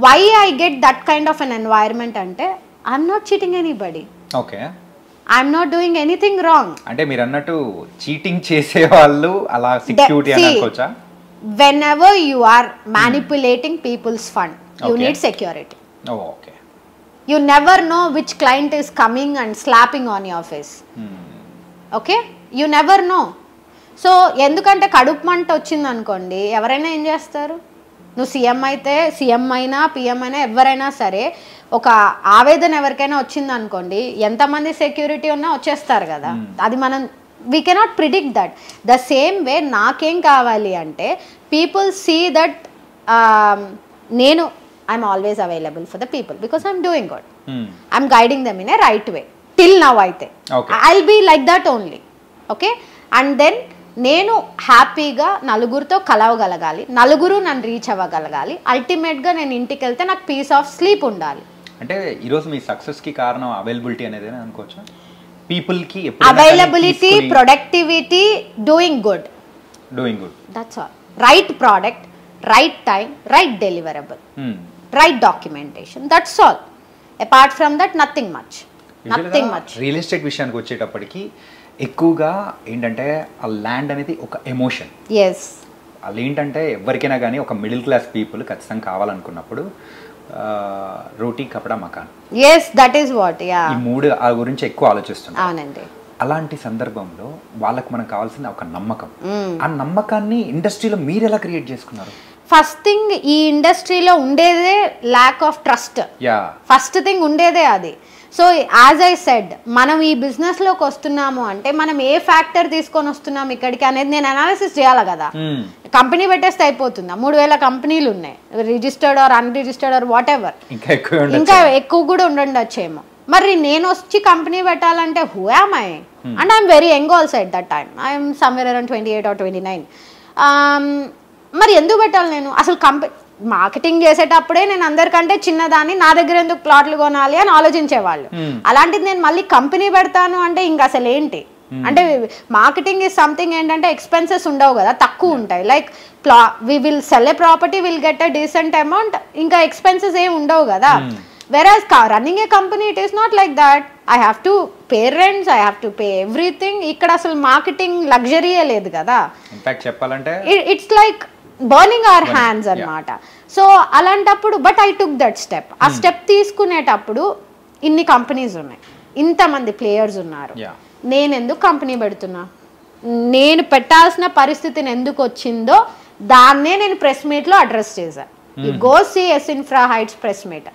Why I get that kind of an environment ante, I'm not cheating anybody, okay, I'm not doing anything wrong. అంటే మీరు అన్నట్టు చీటింగ్ చేసే వాళ్ళు అలా సెక్యూరిటీ అని అనుకోవచ్చా? whenever you are manipulating people's fund, you need security. Okay. You never know which client is coming and slapping on your face. Okay, you never know. So ఎందుకంటే కడుపు మంట వచ్చింది అనుకోండి, ఎవరైనా ఏం చేస్తారు? నువ్వు సీఎం అయితే, సీఎం అయినా పిఎం అయినా ఎవరైనా సరే, ఒక ఆవేదన ఎవరికైనా వచ్చింది అనుకోండి, ఎంతమంది సెక్యూరిటీ ఉన్నా వచ్చేస్తారు కదా. అది మనం we cannot predict that. The same way నాకేం కావాలి అంటే people see that నేను I'm always available for the people because I'm doing good. I'm guiding them in a right way till now అయితే. I'll be like that only. Okay, and then నేను హ్యాపీగా నలుగురితో కలవగలగాలి, నలుగురు నన్ను రీచ్ అవ్వగలగాలి. అల్టిమేట్గా నేను ఇంటికి వెళ్తే నాకు పీస్ ఆఫ్ స్లీప్ ఉండాలి. అంటే ఈరోజు మీ సక్సెస్కి కారణం అవైలబిలిటీ అనేది అనుకోవచ్చు. పీపుల్కి availability, productivity, doing good, that's all. Right product, right time, right deliverable, right documentation, that's all. Apart from that nothing much. Real estate విషయానికి వచ్చేటప్పటికి ఎక్కువగా ఏంటంటే ఆ ల్యాండ్ అనేది ఒక ఎమోషన్. ఎస్, అది ఏంటంటే ఎవరికైనా కానీ ఒక మిడిల్ క్లాస్ పీపుల్ ఖచ్చితంగా కావాలనుకున్నప్పుడు రోటీ కపడా మకాన్, yes that is what, yeah, ఈ మూడు ఆ గురించి ఎక్కువ ఆలోచిస్తున్నాం. అవునండి. అలాంటి సందర్భంలో వాళ్ళకి మనకు కావాల్సింది ఒక నమ్మకం. ఆ నమ్మకాన్ని ఇండస్ట్రీలో మీరు ఎలా క్రియేట్ చేసుకున్నారు? ఫస్ట్ థింగ్, ఈ ఇండస్ట్రీలో ఉండేదే lack of trust. First thing ఉండేదే అది. సో యాజ్ ఐ సెడ్, మనం ఈ బిజినెస్లోకి వస్తున్నాము అంటే మనం ఏ ఫ్యాక్టర్ తీసుకొని వస్తున్నాము ఇక్కడికి అనేది నేను అనాలిసిస్ చేయాలి కదా. కంపెనీ పెట్టేస్తే అయిపోతుందా? 3000 కంపెనీలు ఉన్నాయి, registered or unregistered or whatever, ఇంకా ఎక్కువ కూడా ఉండొచ్చేమో. మరి నేను వచ్చి కంపెనీ పెట్టాలంటే who am I? And I'm very young also at that time. I'm somewhere around 28 or 29. మరి ఎందుకు పెట్టాలి నేను? అసలు మార్కెటింగ్ చేసేటప్పుడే నేను అందరికంటే చిన్నదాన్ని, నా దగ్గర ఎందుకు ప్లాట్లు కొనాలి అని ఆలోచించేవాళ్ళు. అలాంటిది నేను మళ్ళీ కంపెనీ పెడతాను అంటే ఇంకా అసలు ఏంటి అంటే, మార్కెటింగ్ ఇస్ సంథింగ్ ఏంటంటే ఎక్స్పెన్సెస్ ఉండవు కదా, తక్కువ ఉంటాయి. Like we will sell a property, will get a decent amount, ఇంకా ఎక్స్పెన్సెస్ ఏమి ఉండవు కదా. Whereas running a company it is not like that. I have to pay rents, I have to pay everything. ఇక్కడ అసలు మార్కెటింగ్ లగ్జరీయే లేదు కదా. చెప్పాలంటే it's like burning our hands అన్నమాట. సో అలాంటప్పుడు but I took that step. ఆ స్టెప్ తీసుకునేటప్పుడు ఇన్ని కంపెనీస్ ఉన్నాయి, ఇంతమంది ప్లేయర్స్ ఉన్నారు, నేను ఎందుకు కంపెనీ పెడుతున్నా, నేను పెట్టాల్సిన పరిస్థితిని ఎందుకు వచ్చిందో దాన్నే నేను ప్రెస్ మీట్లో అడ్రస్ చేశాను. You go see S Infra Heights press meet.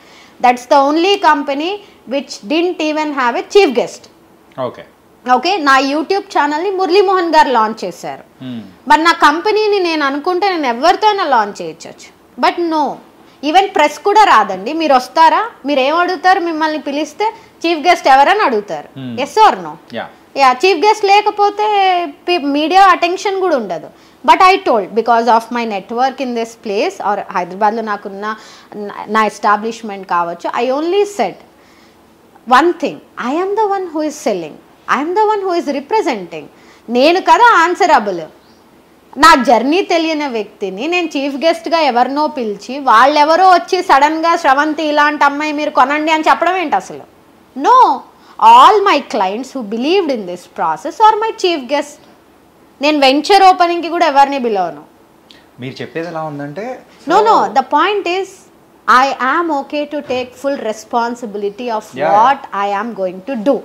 That's the only company which didn't even have a chief guest. Okay, నా యూట్యూబ్ ఛానల్ని మురళీమోహన్ గారు లాంచ్ చేశారు. మరి నా కంపెనీని నేను అనుకుంటే నేను ఎవరితో అయినా లాంచ్ చేయొచ్చు. బట్ నో, ఈవెన్ ప్రెస్ కూడా రాదండి. మీరు వస్తారా, మీరు ఏం అడుగుతారు? మిమ్మల్ని పిలిస్తే చీఫ్ గెస్ట్ ఎవరని అడుగుతారు, yes or no? Yeah, chief guest లేకపోతే మీడియా అటెన్షన్ కూడా ఉండదు. But I told, because of my network in this place or హైదరాబాద్లో నాకున్న నా ఎస్టాబ్లిష్మెంట్ కావచ్చు, I only said one thing, I am the one who is selling, I am the one who is representing. నేను కదా ఆన్సరబుల్. నా జర్నీ తెలియని వ్యక్తిని నేను చీఫ్ గెస్ట్గా ఎవరినో పిలిచి వాళ్ళెవరో వచ్చి సడన్గా శ్రవంతి ఇలాంటి అమ్మాయి మీరు కొనండి అని చెప్పడం ఏంటి అసలు? No, all my clients who believed in this process are my chief guest. నేను వెంచర్ ఓపెనింగ్కి కూడా ఎవరిని పిలవను. మీరు చెప్పేది ఎలా ఉందంటే, no, the point is I am okay to take full responsibility of what I am going to do.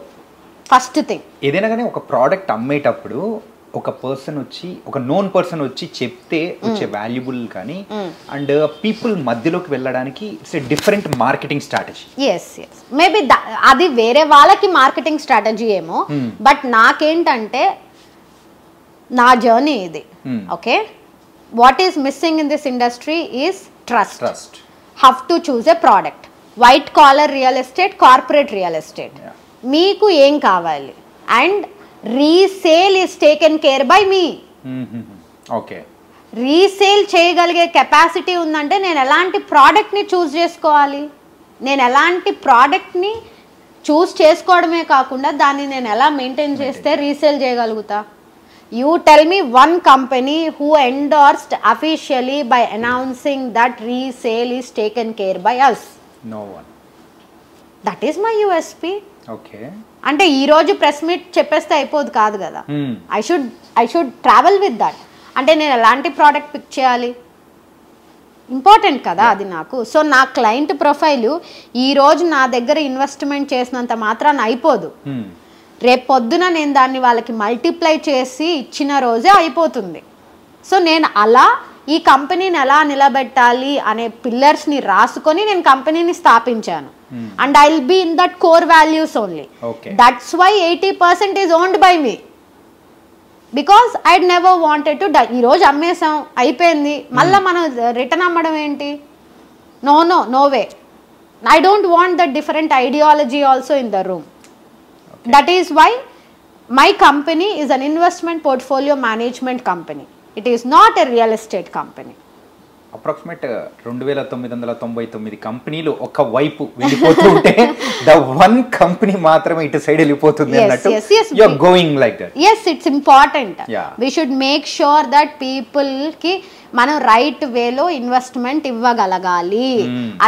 First thing, ఏదైనా కానీ ఒక ప్రోడక్ట్ అమ్మేటప్పుడు ఒక పర్సన్ వచ్చి, ఒక నోన్ పర్సన్ వచ్చి చెప్తే వచ్చే వాల్యుబుల్ కానీ అండ్ పీపుల్ మధ్యలోకి వెళ్ళడానికి it's a different marketing strategy. Yes maybe అది వేరే వాళ్ళకి మార్కెటింగ్ స్ట్రాటజీ ఏమో, బట్ నాకేంటంటే నా జర్నీ ఇది. Okay, what is missing in this industry is trust. How to choose a product. White collar real estate, corporate real estate, మీకు ఏం కావాలి, and resale is taken care by me. Okay, resale చేయగలిగే కెపాసిటీ ఉందంటే నేను ఎలాంటి ప్రోడక్ట్ని చూస్ చేసుకోవాలి, నేను ఎలాంటి ప్రోడక్ట్ని చూస్ చేసుకోవడమే కాకుండా దాన్ని నేను ఎలా మెయింటైన్ చేస్తే రీసేల్ చేయగలుగుతా. You tell me one company who endorsed officially by announcing that resale is taken care by us. No one. That is my USP. Okay, అంటే ఈరోజు ప్రెస్ మీట్ చెప్పేస్తే అయిపోదు కాదు కదా. I should travel with that. అంటే నేను ఎలాంటి ప్రోడక్ట్ పిక్ చేయాలి, ఇంపార్టెంట్ కదా అది నాకు. సో నా క్లయింట్ ప్రొఫైలు ఈరోజు నా దగ్గర ఇన్వెస్ట్మెంట్ చేసినంత మాత్రాన అయిపోదు. రేపు పొద్దున నేను దాన్ని వాళ్ళకి మల్టిప్లై చేసి ఇచ్చిన రోజే అయిపోతుంది. సో నేను అలా ఈ కంపెనీని ఎలా నిలబెట్టాలి అనే పిల్లర్స్ని రాసుకొని నేను కంపెనీని స్థాపించాను. And I will be in that core values only. That's why 80% is owned by me, because I never wanted to die. ఈరోజు అమ్మేసాం అయిపోయింది, మళ్ళీ మనం రిటర్న్ అమ్మడం ఏంటి? No way. I don't want that different ideology also in the room. That is why my company is an investment portfolio management company. It is not a real estate company. Approximate 2999 కంపెనీలు ఒక వైపు వెళ్ళిపోతూ ఉంటే ద వన్ కంపెనీ మాత్రమే ఇటు సైడ్ వెళ్ళిపోతుంది అన్నట్టు. You are going like that. yes, it's important. We should make sure that people కి మనం రైట్ వేలో ఇన్వెస్ట్మెంట్ ఇవ్వగలగాలి.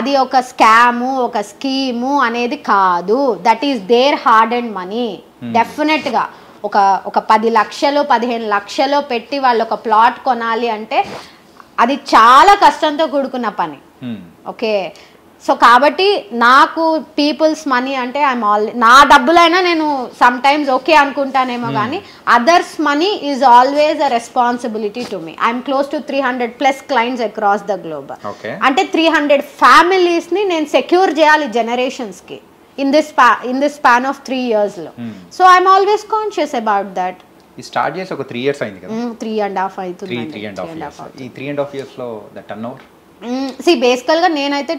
అది ఒక స్కాము ఒక స్కీము అనేది కాదు. That is there hard and money. Definite గా ఒక 10 లక్షలు 15 లక్షలు పెట్టి వాళ్ళు ఒక ప్లాట్ కొనాలి అంటే అది చాలా కష్టంతో కూడుకున్న పని. ఓకే, సో కాబట్టి నాకు పీపుల్స్ మనీ అంటే నా డబ్బులైనా నేను సమ్ టైమ్స్ ఓకే అనుకుంటానేమో, కానీ others money is always a responsibility to me. I'm close to 300+ clients across the globe. అంటే 300 ఫ్యామిలీస్ని నేను సెక్యూర్ చేయాలి జనరేషన్స్కి in this span of 3 years lo. So I'm always conscious about that. ఈ స్టార్ట్ చేసి ఒక 3 years అయింది కదా. 3.5 అవుతుంది. 3.5 years. ఈ 3.5 years లో the turn over see basically గా నేనైతే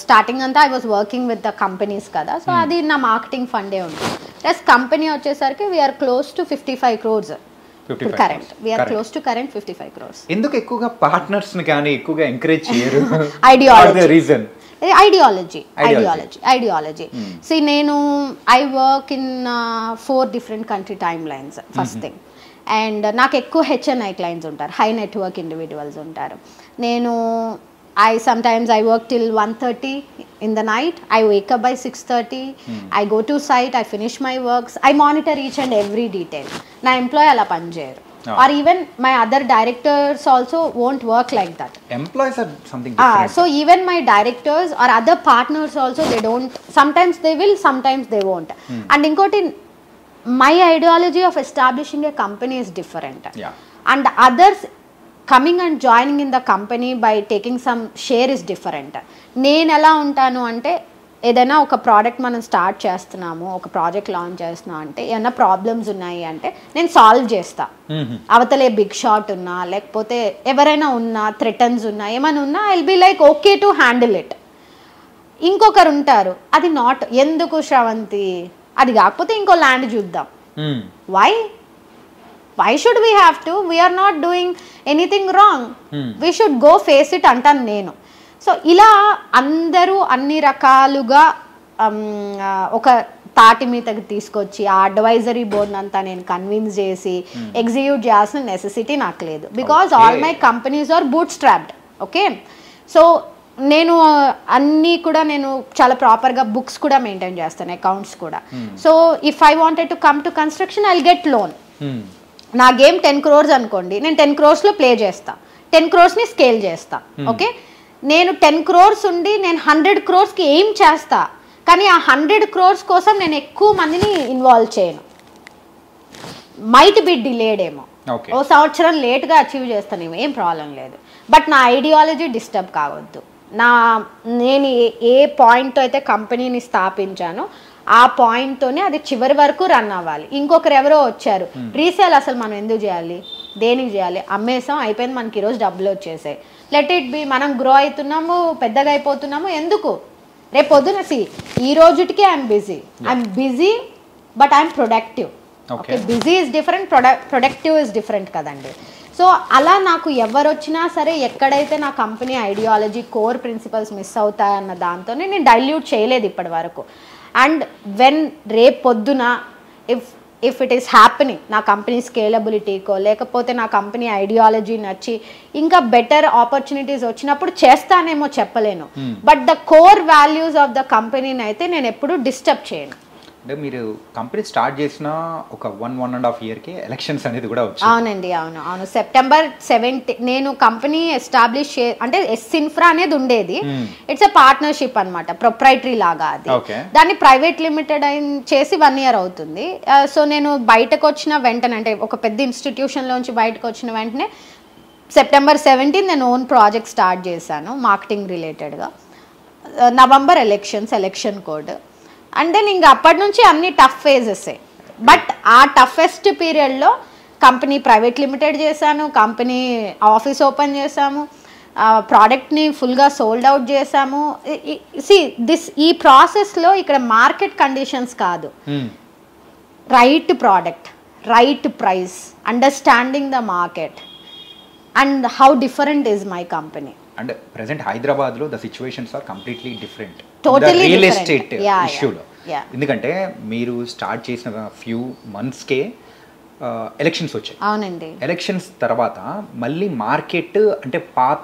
స్టార్టింగ్ అంతా I was working with the companies కదా. సో అది నా మార్కెటింగ్ ఫండే ఉంది. ప్లస్ కంపెనీ వచ్చేసరికి we are close to 55 crores. Current we are close to current 55 crores. ఎందుకు ఎక్కువగా పార్ట్నర్స్ ని కానీ ఎక్కువగా ఎంకరేజ్ చేయరు? Ideology reason ideology. See నేను I work in 4 different country timelines first thing. And నాకు ఎక్కువ HNI క్లయింట్స్ ఉంటారు, హై నెట్వర్క్ ఇండివిజువల్స్ ఉంటారు. నేను sometimes I work till 1:30 in the night. I wake up by 6:30. I go to site, I finish my works. I monitor each and every detail. నా ఎంప్లాయీ అలా పనిచేయరు. Or even my other directors also won't work like that. Employees are something different. So even my directors or other partners also, they don't, sometimes they will, sometimes they won't. And inkoti, my ideology of establishing a company is different. And others coming and joining in the company by taking some share is different. నేను ఎలా ఉంటాను అంటే ఏదైనా ఒక ప్రోడక్ట్ మనం స్టార్ట్ చేస్తున్నాము, ఒక ప్రాజెక్ట్ లాంచ్ చేస్తున్నాం అంటే ఏమైనా ప్రాబ్లమ్స్ ఉన్నాయి అంటే నేను సాల్వ్ చేస్తా. అవతలే బిగ్ షాట్ ఉన్నా లేకపోతే ఎవరైనా ఉన్నా థ్రెటన్స్ ఉన్నా ఏమైనా ఉన్నా I will be like okay to handle it. ఇంకొకరు ఉంటారు అది నాట్, ఎందుకు శ్రవంతి అది కాకపోతే ఇంకో ల్యాండ్ చూద్దాం. Why should we have to, we're not doing anything wrong, we should go face it అంటాను నేను. సో ఇలా అందరూ అన్ని రకాలుగా ఒక తాటి మీదకి తీసుకొచ్చి ఆ అడ్వైజరీ బోర్డ్ అంతా నేను కన్విన్స్ చేసి ఎగ్జిక్యూట్ చేయాల్సిన నెసెసిటీ నాకు లేదు. Because all my companies are bootstrapped. Okay, so నేను అన్నీ కూడా నేను చాలా ప్రాపర్గా బుక్స్ కూడా మెయింటైన్ చేస్తాను, అకౌంట్స్ కూడా. So if I wanted to come to construction I will get loan. నా గేమ్ 10 crores అనుకోండి, నేను 10 crores ప్లే చేస్తా, 10 crores స్కేల్ చేస్తా. ఓకే, నేను 10 crores ఉండి నేను 100 crores ఏం చేస్తా, కానీ ఆ 100 crores కోసం నేను ఎక్కువ మందిని ఇన్వాల్వ్ చేయను. మైట్ బి డిలేడ్ ఏమో, ఓ సంవత్సరం లేట్గా అచీవ్ చేస్తాను, ఏం ప్రాబ్లం లేదు. బట్ నా ఐడియాలజీ డిస్టర్బ్ కావద్దు. నేను ఏ పాయింట్తో అయితే కంపెనీని స్థాపించానో ఆ పాయింట్తోనే అది చివరి వరకు రన్ అవ్వాలి. ఇంకొకరు ఎవరో వచ్చారు, రీసేల్ అసలు మనం ఎందుకు చేయాలి, దేనికి చేయాలి, అమ్మేసాం అయిపోయింది, మనకి ఈరోజు డబ్బులు వచ్చేసాయి, లెట్ ఇట్ బి, మనం గ్రో అవుతున్నాము, పెద్దగా అయిపోతున్నాము, ఎందుకు రేపు పొద్దున ఈ రోజుటికి I'm busy but I'm productive. Okay, busy is different, productive is different కదండి. సో అలా నాకు ఎవరు వచ్చినా సరే ఎక్కడైతే నా company ideology core principles miss అవుతాయన్న దాంతోనే నేను డైల్యూట్ చేయలేదు ఇప్పటి వరకు. అండ్ వెన్ రేపు పొద్దున if if it is happening, నా కంపెనీ స్కేలబిలిటీకో లేకపోతే నా కంపెనీ ఐడియాలజీ నచ్చి ఇంకా బెటర్ ఆపర్చునిటీస్ వచ్చినప్పుడు చేస్తానేమో చెప్పలేను. But the core values of the కంపెనీని అయితే నేను ఎప్పుడు డిస్టర్బ్ చేయను. అంటే మీరు కంపెనీ స్టార్ట్ చేసిన ఒక 1.5 yearకి ఎలక్షన్స్ అనేది కూడా వచ్చింది. అవునండి, అవును. September 17 నేను కంపెనీ ఎస్టాబ్లిష్ అంటే ఎస్ఇన్ఫ్రా అనేది ఉండేది. ఇట్స్ ఎ పార్ట్నర్షిప్ అనమాట, ప్రొప్రైటరీ లాగా. అది దాన్ని ప్రైవేట్ లిమిటెడ్ చేసి 1 year అవుతుంది. సో నేను బయటకు వచ్చిన వెంటనే, అంటే ఒక పెద్ద ఇన్స్టిట్యూషన్లోంచి బయటకు వచ్చిన వెంటనే September 17 నేను ఓన్ ప్రాజెక్ట్ స్టార్ట్ చేశాను మార్కెటింగ్ రిలేటెడ్గా. November election code. అంటే ఇంకా అప్పటి నుంచి అన్ని టఫ్ ఫేజెస్. బట్ ఆ టఫెస్ట్ పీరియడ్లో కంపెనీ ప్రైవేట్ లిమిటెడ్ చేశాను, కంపెనీ ఆఫీస్ ఓపెన్ చేశాము, ప్రోడక్ట్ని ఫుల్గా సోల్డ్ అవుట్ చేశాము. ఈ ప్రాసెస్లో ఇక్కడ మార్కెట్ కండిషన్స్ కాదు, right product, right price, understanding the market and how different is my company. And present హైదరాబాద్లో the situations are completely different real estate ఇష్యూలో. ఎందుకంటే మీరు స్టార్ట్ చేసిన ఫ్యూ మంత్స్కే ఎలక్షన్స్ వచ్చాయి. అవునండి. ఎలక్షన్స్ తర్వాత మళ్ళీ మార్కెట్ అంటే పాత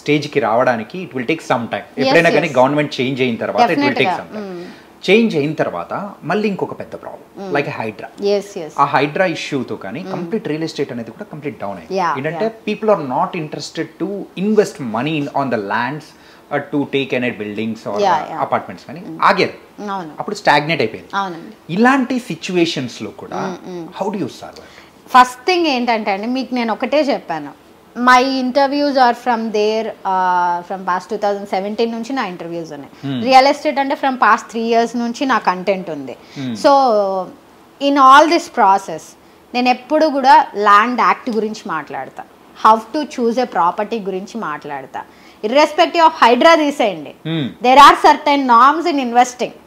స్టేజ్కి రావడానికి it will take some time. ఎప్పుడైనా కానీ గవర్నమెంట్ చేంజ్ అయిన తర్వాత it will take some time. Change అయిన తర్వాత మళ్ళీ ఇంకొక పెద్ద ప్రాబ్లం లైక్ హైడ్రా. ఆ హైడ్రా ఇష్యూతో కానీ కంప్లీట్ రియల్ ఎస్టేట్ అనేది కూడా కంప్లీట్ డౌన్ అయింది. ఏంటంటే people are not interested to invest money on the lands to take an buildings or apartments కానీ ఆగారు. అప్పుడు స్టాగ్నేట్ అయిపోయింది. ఇలాంటి సిచ్యువేషన్స్ లో కూడా how do you survive? First thing ఏంటంటే అండి, మీకు నేను ఒకటే చెప్పాను, my interviews are from past 2017 నుంచి నా ఇంటర్వ్యూస్ ఉన్నాయి. రియల్ ఎస్టేట్ అంటే ఫ్రమ్ పాస్ట్ 3 years నుంచి నా కంటెంట్ ఉంది. So in all this process నేను ఎప్పుడు కూడా ల్యాండ్ యాక్ట్ గురించి మాట్లాడతా, how to choose a property గురించి మాట్లాడతా. ఇర్రెస్పెక్టివ్ ఆఫ్ హైడ్రా తీసేయండి, there are certain norms in investing.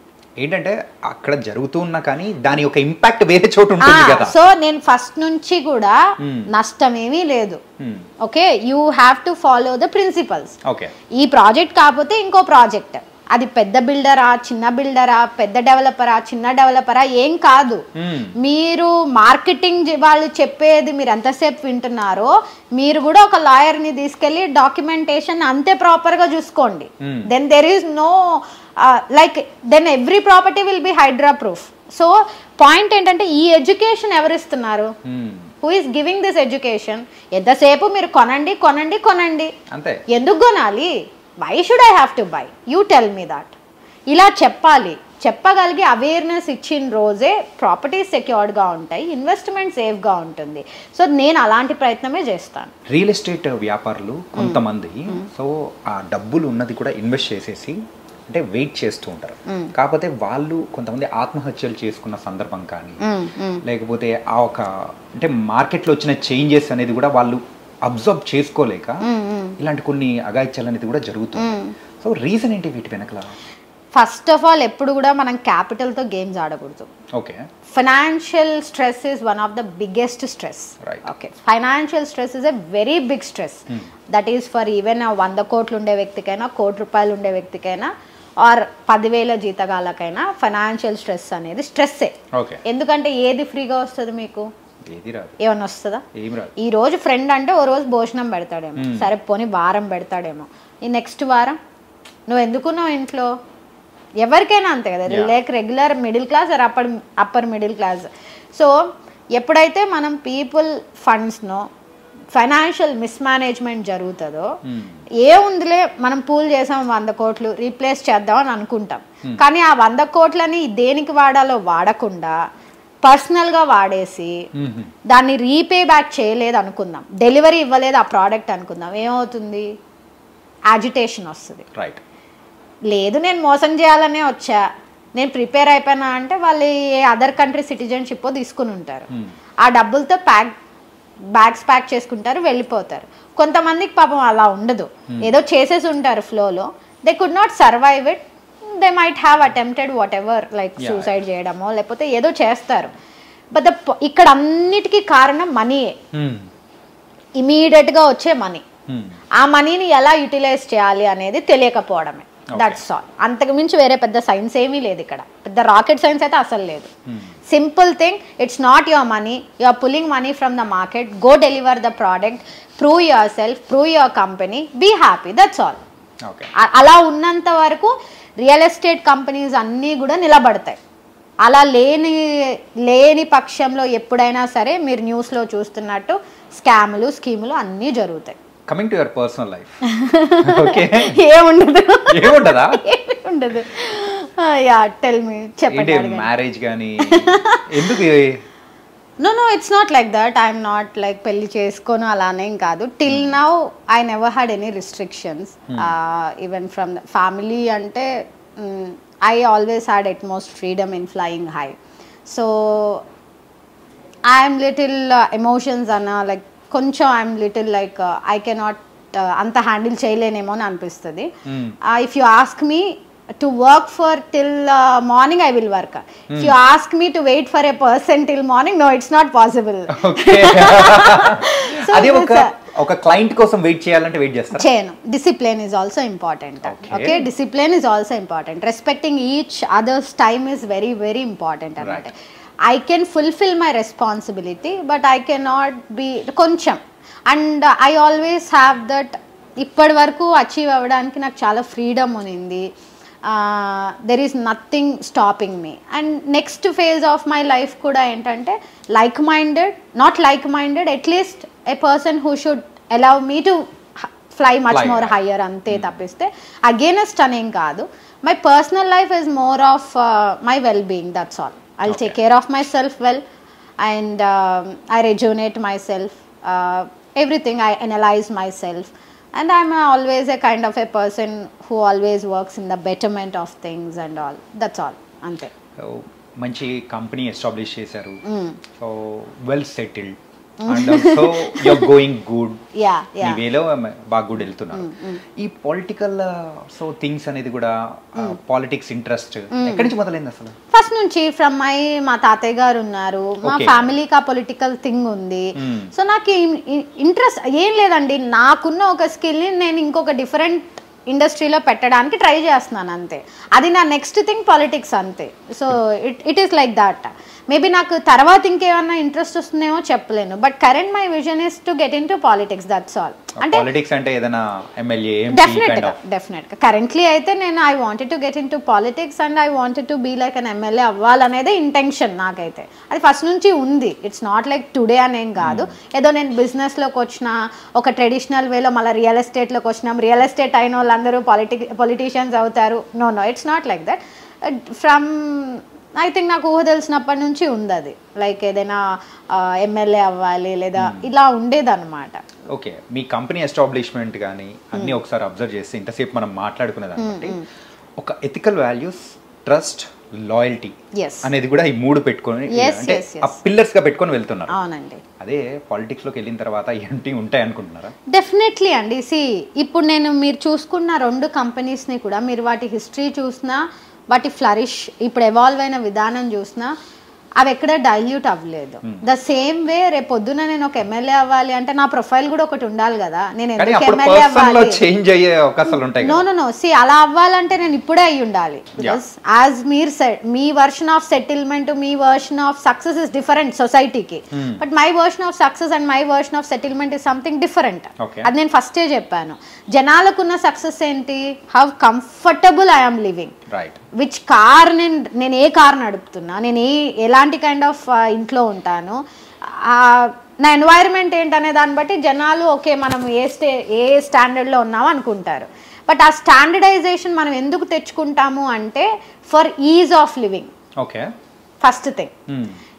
ఏంటంటే అక్కడ జరుగుతున్నా కానీ దాని యొక్క ఇంపాక్ట్ వేరే చోటు ఉంటుంది కదా. సో నేను ఫస్ట్ నుంచి కూడా నష్టం ఏమీ లేదు. Okay, you have to follow the principles. ఈ ప్రాజెక్ట్ కాకపోతే ఇంకో ప్రాజెక్ట్, అది పెద్ద బిల్డరా, చిన్న బిల్డరా, పెద్ద డెవలపరా, చిన్న డెవలపరా ఏం కాదు. మీరు మార్కెటింగ్ వాళ్ళు చెప్పేది మీరు ఎంతసేపు వింటున్నారో, మీరు కూడా ఒక లాయర్ని తీసుకెళ్ళి డాక్యుమెంటేషన్ అంతే ప్రాపర్గా చూసుకోండి. Then there is no then every property will be hydra proof. So point ఏంటంటే ఈ ఎడ్యుకేషన్ ఎవరు ఇస్తున్నారు? Who is giving this education? ఎంతసేపు మీరు కొనండి కొనండి కొనండి, ఎందుకు కొనాలి? Why should I have to buy? You tell me that. ఇలా చెప్పాలి. చెప్పగలిగి అవేర్నెస్ ఇచ్చిన రోజే ప్రాపర్టీస్ సెక్యూర్డ్గా ఉంటాయి, ఇన్వెస్ట్మెంట్ సేఫ్గా ఉంటుంది. సో నేను అలాంటి ప్రయత్నమే చేస్తాను. రియల్ ఎస్టేట్ వ్యాపారులు కొంతమంది సో ఆ డబ్బులు ఉన్నది కూడా ఇన్వెస్ట్ చేసేసి అంటే వెయిట్ చేస్తూ ఉంటారు. కాకపోతే వాళ్ళు కొంతమంది ఆత్మహత్యలు చేసుకున్న సందర్భం కానీ లేకపోతే ఆ ఒక అంటే మార్కెట్లో వచ్చిన చేంజెస్ అనేది కూడా వాళ్ళు అబ్జర్వ్ చేసుకోలేక ఇలాంటి కొన్ని అఘాయిత్యాలు అనేది కూడా జరుగుతుంది. సో రీజన్ ఏంటి వీటి వెనకల? ఫస్ట్ ఆఫ్ ఆల్ ఎప్పుడు కూడా మనం క్యాపిటల్తో గేమ్స్ ఆడకూడదు. Okay, financial stress is one of the biggest stress. Okay, financial stress is a very big stress. That is for even 100 కోట్లు ఉండే వ్యక్తికైనా, ₹1 ఉండే వ్యక్తికైనా, ఆర్ 10,000 జీతగాళ్ళకైనా ఫైనాన్షియల్ స్ట్రెస్ అనేది స్ట్రెస్సే. ఎందుకంటే ఏది ఫ్రీగా వస్తుంది మీకు? ఏమన్నా వస్తుందా? ఈ రోజు ఫ్రెండ్ అంటే ఓ రోజు భోజనం పెడతాడేమో, సరే పోనీ వారం పెడతాడేమో, ఈ నెక్స్ట్ వారం నువ్వు ఎందుకున్నావు ఇంట్లో? ఎవరికైనా అంతే కదా, like regular middle class or upper middle class. So ఎప్పుడైతే మనం పీపుల్ ఫండ్స్నో ఫైనాన్షియల్ మిస్మేనేజ్మెంట్ జరుగుతుందో, ఏముందిలే మనం పూల్ చేసాం 100 కోట్లు రీప్లేస్ చేద్దాం అని అనుకుంటాం. కానీ ఆ 100 కోట్లని దేనికి వాడాలో వాడకుండా పర్సనల్గా వాడేసి దాన్ని రీపే బ్యాక్ చేయలేదు అనుకుందాం, డెలివరీ ఇవ్వలేదు ఆ ప్రోడక్ట్ అనుకుందాం, ఏమవుతుంది? యాజిటేషన్ వస్తుంది. లేదు నేను మోసం చేయాలనే వచ్చా, నేను ప్రిపేర్ అయిపోయినా అంటే వాళ్ళు ఏ అదర్ కంట్రీ సిటిజన్షిప్ తీసుకుని ఉంటారు. ఆ డబ్బులతో బ్యాగ్స్ ప్యాక్ చేసుకుంటారు, వెళ్ళిపోతారు. కొంతమందికి పాపం అలా ఉండదు, ఏదో చేసేసి ఉంటారు ఫ్లోలో, they could not survive it, they might have attempted what ever like suicide చేయడమో లేకపోతే ఏదో చేస్తారు. బట్ ఇక్కడ అన్నిటికీ కారణం మనీయే, ఇమీడియట్గా వచ్చే మనీ. ఆ మనీని ఎలా యూటిలైజ్ చేయాలి అనేది తెలియకపోవడమే. That's all. అంతకు మించి వేరే పెద్ద సైన్స్ ఏమీ లేదు ఇక్కడ, పెద్ద రాకెట్ సైన్స్ అయితే అసలు లేదు. Simple thing, it's not your money, you are pulling money from the market, go deliver the product, prove yourself, prove your company, be happy, that's all. అలా ఉన్నంత వరకు రియల్ ఎస్టేట్ కంపెనీస్ అన్నీ కూడా నిలబడతాయి. అలా లేని పక్షంలో ఎప్పుడైనా సరే మీరు న్యూస్లో చూస్తున్నట్టు స్కాములు స్కీములు అన్నీ జరుగుతాయి. Coming to your personal life, okay, ఏముండదు ఉండదు. యా టెల్ మీ, చెప్పండి. మ్యారేజ్ కానీ ఎందుకు? No, it's not like that. I'm not like పెళ్లి చేసుకోను అలానేం కాదు. Till now I never had any restrictions, even from the family. అంటే I always had utmost freedom in flying high. So I'm little emotions అన్న like కొంచెం I'm little like I cannot అంత హ్యాండిల్ చేయలేనేమో అని అనిపిస్తుంది. If you ask me to work for till morning, I will work. If you ask me to wait for a person till morning, no, it's not possible. Okay. So అది ఒక క్లయింట్ కోసం వెయిట్ చేయాలంటే వెయిట్ చేస్తారా? చేయను. Discipline is also important. Okay, discipline is also important. Respecting each others time is very very important అన్నమాట. I can fulfil my responsibility, but I cannot be కొంచెం. And I always have that, ఇప్పటి వరకు అచీవ్ అవ్వడానికి నాకు చాలా ఫ్రీడమ్ ఉంది. There is nothing stopping me. And next phase of my life కూడా ఏంటంటే like minded, not like minded, at least a person who should allow me to fly much more higher, అంతే తప్పిస్తే అగేనెస్ట్ అనేం కాదు. My personal life is more of my well being, that's all. I will take care of my self well, and I rejuvenate my self, everything. I analyze myself, and I'm always a kind of a person who always works in the betterment of things and all. That's all. Ante. So manchi company establish chesaru, so well settled, and also you're going good. Yeah. ee velo ba good eltunnaru. ee political so things anedi kuda politics interest ekkadi nunchi modalaindi asalu? First నుంచి ఫ్రమ్ మా తాతయ్య గారు ఉన్నారు, మా ఫ్యామిలీకి ఆ పొలిటికల్ థింగ్ ఉంది. సో నాకు ఇంట్రెస్ట్ ఏం లేదండి, నాకున్న ఒక స్కిల్ని నేను ఇంకొక డిఫరెంట్ ఇండస్ట్రీలో పెట్టడానికి ట్రై చేస్తున్నాను అంతే. అది నా నెక్స్ట్ థింగ్ పాలిటిక్స్ అంతే. So it is like that. Maybe నాకు తర్వాత ఇంకేమన్నా ఇంట్రెస్ట్ వస్తుందేమో చెప్పలేను, but current my vision is to get in to politics, that's all. అంటే పాలిటిక్స్ అంటే ఏదైనా ఎమ్మెల్యే, డెఫినెట్గా కరెంట్లీ అయితే నేను I wanted to get in to politics, and I wanted to be like an MLA అవ్వాలనేదే ఇంటెన్షన్ నాకైతే. అది ఫస్ట్ నుంచి ఉంది. ఇట్స్ నాట్ లైక్ టుడే అనేం కాదు, ఏదో నేను బిజినెస్లోకి వచ్చిన ఒక ట్రెడిషనల్ వేలో మళ్ళీ రియల్ ఎస్టేట్లోకి వచ్చినాం, రియల్ ఎస్టేట్ అయిన వాళ్ళందరూ పొలిటీషియన్స్ అవుతారు. No, it's not like that. From I think నాకు ఊహ తెలిసినప్పటి నుంచి ఉంది అది, లైక్ ఏదైనా ఎమ్మెల్యే అవ్వాలి లేదా ఇలా ఉండేదన్నమాట. ఓకే, మీ కంపెనీ ఎస్టాబ్లిష్మెంట్ కానీ అన్నీ ఒకసారి అబ్జర్వ్ చేస్తే ఇంతసేపు మనం మాట్లాడుకునేదాన్ని బట్టి ఒక ఎథికల్ వాల్యూస్, ట్రస్ట్, లాయల్టీ అనేది కూడా ఈ మూడు పెట్టుకొని అంటే ఆ పిల్లర్స్ గా పెట్టుకొని వెళ్తున్నారు. అవునండి. అదే పాలిటిక్స్ లోకి వెళ్ళిన తర్వాత ఏంటి ఉంటాయి అనుకుంటున్నారా? డెఫినెట్లీ అండి. ఇప్పుడు మీరు చూసుకున్న 2 కంపెనీస్ని కూడా మీరు వాటి హిస్టరీ చూసినా, వాటి ఫ్లరిష్ ఇప్పుడు ఎవాల్వ్ అయిన విధానం చూసినా అవి ఎక్కడ డైల్యూట్ అవ్వలేదు. ద సేమ్ వే రేపు పొద్దున నేను ఒక ఎమ్మెల్యే అవ్వాలి అంటే నా ప్రొఫైల్ కూడా ఒకటి ఉండాలి కదా, నేను ఎందుకు ఎమ్మెల్యే అవ్వాలి? నో అలా అవ్వాలంటే నేను ఇప్పుడే అయ్యి ఉండాలి. బికాస్ యాజ్ మీ వర్షన్ ఆఫ్ సెటిల్మెంట్, మీ version of success is different సొసైటీకి, but my version of success and my version of settlement is something different. అది నేను ఫస్టే చెప్పాను. జనాలకున్న సక్సెస్ ఏంటి? How comfortable I am living, which car, నేను ఏ కార్ నడుపుతున్నా, నేను ఎలాంటి కైండ్ ఆఫ్ ఇంట్లో ఉంటాను, నా ఎన్వైరన్మెంట్ ఏంటనే దాన్ని బట్టి జనాలు ఓకే మనం ఏ స్టాండర్డ్లో ఉన్నామో అనుకుంటారు. బట్ ఆ స్టాండర్డైజేషన్ మనం ఎందుకు తెచ్చుకుంటాము అంటే for ease of living. Okay, first thing.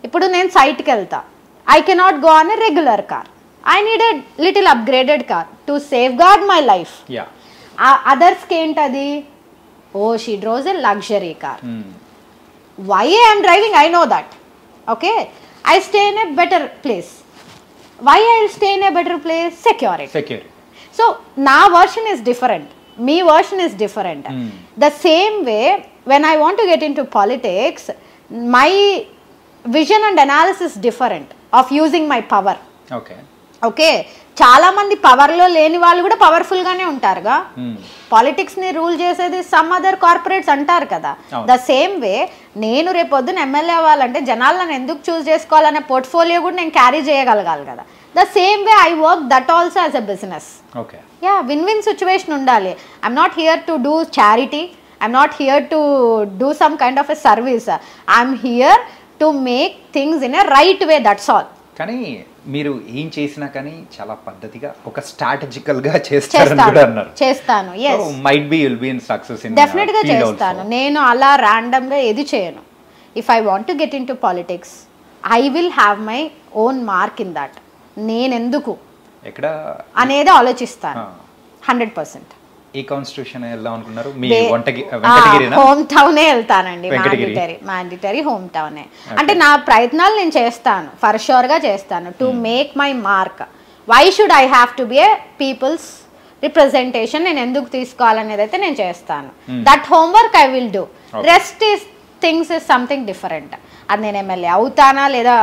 ఇప్పుడు నేను సైట్కి వెళ్తా, I cannot go on a regular car, I need a little upgraded car to safeguard my life. అదర్స్కి ఏంటది? Oh, she draws a luxury car. Why I am driving? I know that. Okay, I stay in a better place. Why I will stay in a better place? Security. So na version is different, me version is different. The same way, when I want to get into politics, my vision and analysis is different of using my power. Okay. Okay, చాలా మంది పవర్లో లేని వాళ్ళు కూడా పవర్ఫుల్గానే ఉంటారుగా. పాలిటిక్స్ని రూల్ చేసేది సమ్ అదర్ కార్పొరేట్స్ అంటారు కదా. ద సేమ్ వే నేను రేపు పొద్దున ఎమ్మెల్యే అవ్వాలంటే జనాలు నన్ను ఎందుకు చూస్ చేసుకోవాలనే పోర్ట్ఫోలియో కూడా నేను క్యారీ చేయగలగాలి కదా. The same way I work that also as a business. Ya, win win situation ఉండాలి. I'm not here to do charity, I'm not here to do some kind of a service. I'm here to make things in a right way, that's all. కానీ మీరు ఏం చేసినా కానీ చాలా పద్ధతిగా ఒక స్ట్రాటజికల్ గా చేస్తారని కూడా అన్నారు. చేస్తాను, might be will be in success in definite గా చేస్తాను. నేను అలా ర్యాండమ్ గా ఏది చేయను. If I want to get in to politics I will have my own mark in that. నేనెందుకు ఎక్కడ అనేది ఆలోచిస్తాను 100%. ఏ కాన్స్టిట్యూషన్ వెళ్దాం అనుకున్నారు? మీ వెంకటగిరినా? హోమ్ టౌనే వెళ్తానండి, మ్యాండిటరీ హోమ్ టౌనే. అంటే నా ప్రయత్నాలు నేను చేస్తాను, ఫర్ షూర్ గా చేస్తాను to make my mark. Why should I have to be a people's representation నేను ఎందుకు తీసుకోవాలనేది అయితే నేను చేస్తాను. That homework I will do. Rest is things is something different. అది నేను ఎమ్మెల్యే అవుతానా లేదా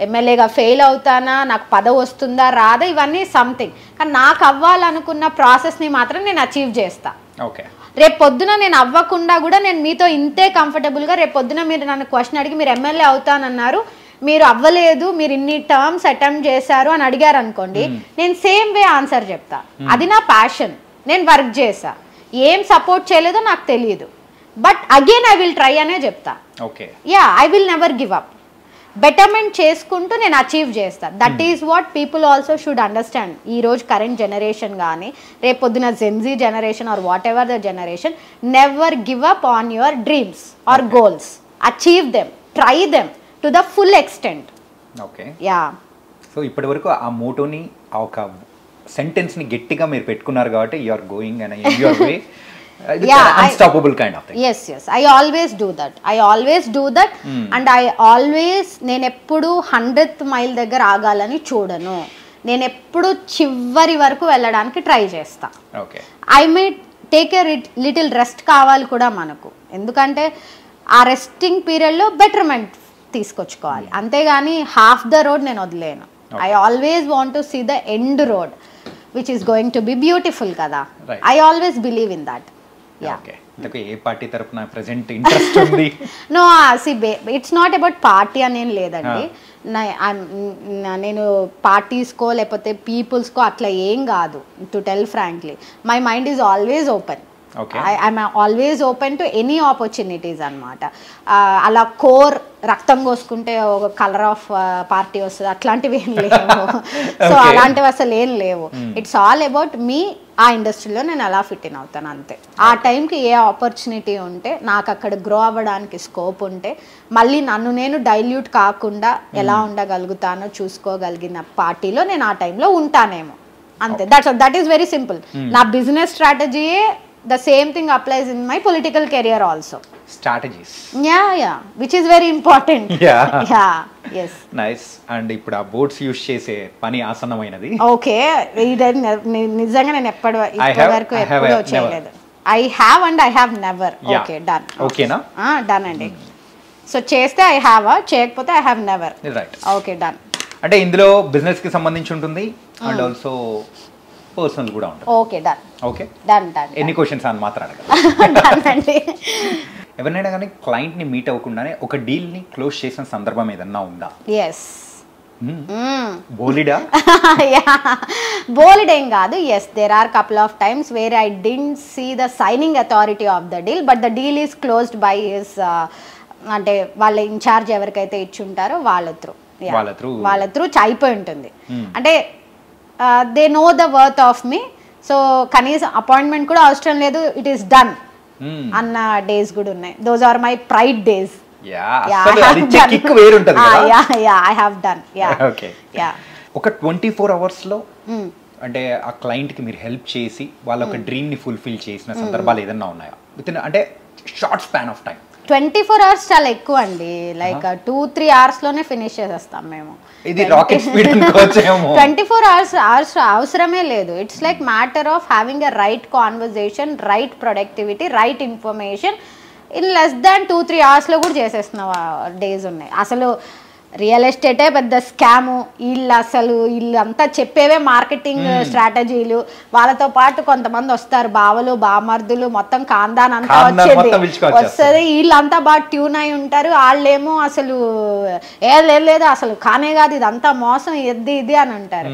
ఎమ్మెల్యేగా ఫెయిల్ అవుతానా, నాకు పదవి వస్తుందా రాదా, ఇవన్నీ సంథింగ్. కానీ నాకు అవ్వాలనుకున్న ప్రాసెస్ని మాత్రం నేను అచీవ్ చేస్తా. రేపు పొద్దున నేను అవ్వకుండా కూడా నేను మీతో ఇంతే కంఫర్టబుల్గా, రేపు పొద్దున మీరు నన్ను క్వశ్చన్ అడిగి మీరు ఎమ్మెల్యే అవుతానన్నారు, మీరు అవ్వలేదు, మీరు ఇన్ని టర్మ్స్ అటెంప్ట్ చేశారు అని అడిగారు అనుకోండి, నేను సేమ్ వే ఆన్సర్ చెప్తా. అది నా ప్యాషన్, నేను వర్క్ చేసా. ఏం సపోర్ట్ చేయలేదో నాకు తెలియదు, but again I will try అనే చెప్తా. Yeah, I will never give up. Betterment చేసుకుంటూ నేను అచీవ్ చేస్తాను. That is what people also should understand. ఈ రోజు కరెంట్ జనరేషన్ కానీ రేపు పొద్దున Gen Z generation or whatever the generation, never give up on your dreams or goals. Achieve them, try them to the full extent. Yeah, so ఇప్పటి వరకు ఆ మోటోని, ఆ ఒక సెంటెన్స్ ని గట్టిగా మీరు పెట్టుకున్నారు కాబట్టి you are going and you are way. Unstoppable kind of thing. Yes, I always do that. And I always, నేను ఎప్పుడు 100th మైల్ దగ్గర ఆగాలని చూడను. నేను ఎప్పుడు చివరి వరకు వెళ్ళడానికి ట్రై చేస్తా. I may take a little rest కావాలి కూడా మనకు, ఎందుకంటే ఆ రెస్టింగ్ పీరియడ్లో బెటర్మెంట్ తీసుకొచ్చుకోవాలి. అంతేగాని హాఫ్ ద రోడ్ నేను వదిలేను. I always want to see the end road which is going to be beautiful కదా. I always believe in that. ఏ పార్టీ తరపున ప్రెజెంట్ ఇంట్రెస్ట్ ఉంది? No, it's not about party అని ఏం లేదండి. నేను పార్టీస్కో లేకపోతే పీపుల్స్కో అట్లా ఏం కాదు. To tell frankly, my mind is always open. I'm always open to any opportunities అనమాట. అలా కోర్ రక్తం కోసుకుంటే ఒక కలర్ ఆఫ్ పార్టీ వస్తుంది అట్లాంటివి ఏం లేవు. సో అలాంటివి అసలు ఏం లేవు. It's all about me. ఆ ఇండస్ట్రీలో నేను ఎలా ఫిట్ ఇన్ అవుతాను అంతే. ఆ టైంకి ఏ ఆపర్చునిటీ ఉంటే, నాకు అక్కడ గ్రో అవ్వడానికి స్కోప్ ఉంటే, మళ్ళీ నన్ను నేను డైల్యూట్ కాకుండా ఎలా ఉండగలుగుతానో చూసుకోగలిగిన పార్టీలో నేను ఆ టైంలో ఉంటానేమో అంతే. That is very simple. నా business స్ట్రాటజీయే the same thing applies in my political career also. Strategies. Yeah, which is very important. Yes. Nice. And ఇప్పుడు ఆ బోర్డ్స్ యూస్ చేసే పని ఆసన్నమైనది. ఓకే, ఇది నిజంగా నేను ఇప్పటివరకు ఎప్పుడూ చేయలేదు. I have and I have never. Okay, done. ఓకేనా? Done అండి. సో చేస్తే I have, చేయకపోతే I have never. Right. Okay, done. అంటే ఇందులో బిజినెస్ కి సంబంధించి ఉంటుంది అండ్ ఆల్సో పర్సనల్ కూడా ఉంటుంది. Okay, done. Okay, done. ఎన్ని క్వశ్చన్స్ అని మాత్రం అడగాలి. ఎవరినైనా కానీ క్లయింట్ ని మీట్ అవ్వకుండానే ఒక డీల్ ని క్లోజ్ చేసిన సందర్భం ఏదన్నా ఉందా? ఎస్. బోలిడా? బోలిడ్ ఏం కాదు. Yes, there are couple of times where I didn't see the signing authority of the deal, but the deal is closed by his, అంటే వాళ్ళ ఇన్ఛార్జ్ ఎవరికైతే ఇచ్చి ఉంటారో వాళ్ళ త్రూ అయిపోయి ఉంటుంది. అంటే they know the worth of me. So కనీసం అపాయింట్మెంట్ కూడా అవసరం లేదు, ఇట్ ఈస్ డన్ అన్న డేస్ కూడా ఉన్నాయి. Those are my pride days. ఒక 24 hours లో అంటే ఆ క్లయింట్ కి మీరు హెల్ప్ చేసి వాళ్ళ ఒక డ్రీమ్ ని ఫుల్ఫిల్ చేసిన సందర్భాలు ఏదన్నా ఉన్నాయా? విత్ అంటే short span of time. 24 hours చాలా ఎక్కువ అండి. లైక్ 2-3 hours లోనే ఫినిష్ చేసేస్తాం మేము. ఇది రాకెట్ స్పీడ్ అనుకోవచ్చేమో. 24 hours అవసరమే లేదు. It's like matter of having a right conversation, right productivity, right information. In less than 2-3 hours లో కూడా చేసేస్తున్న డేస్ ఉన్నాయి. అసలు రియల్ ఎస్టేటే పెద్ద స్కాము, వీళ్ళు అంతా చెప్పేవే మార్కెటింగ్ స్ట్రాటజీలు. వాళ్ళతో పాటు కొంతమంది వస్తారు, బావలు బామర్దులు, మొత్తం కాందాన్ అంతా వస్తుంది. వీళ్ళంతా బాగా ట్యూన్ అయి ఉంటారు. వాళ్ళేమో అసలు లేదు అసలు కానే కాదు, ఇదంతా మోసం, ఇది అని అంటారు.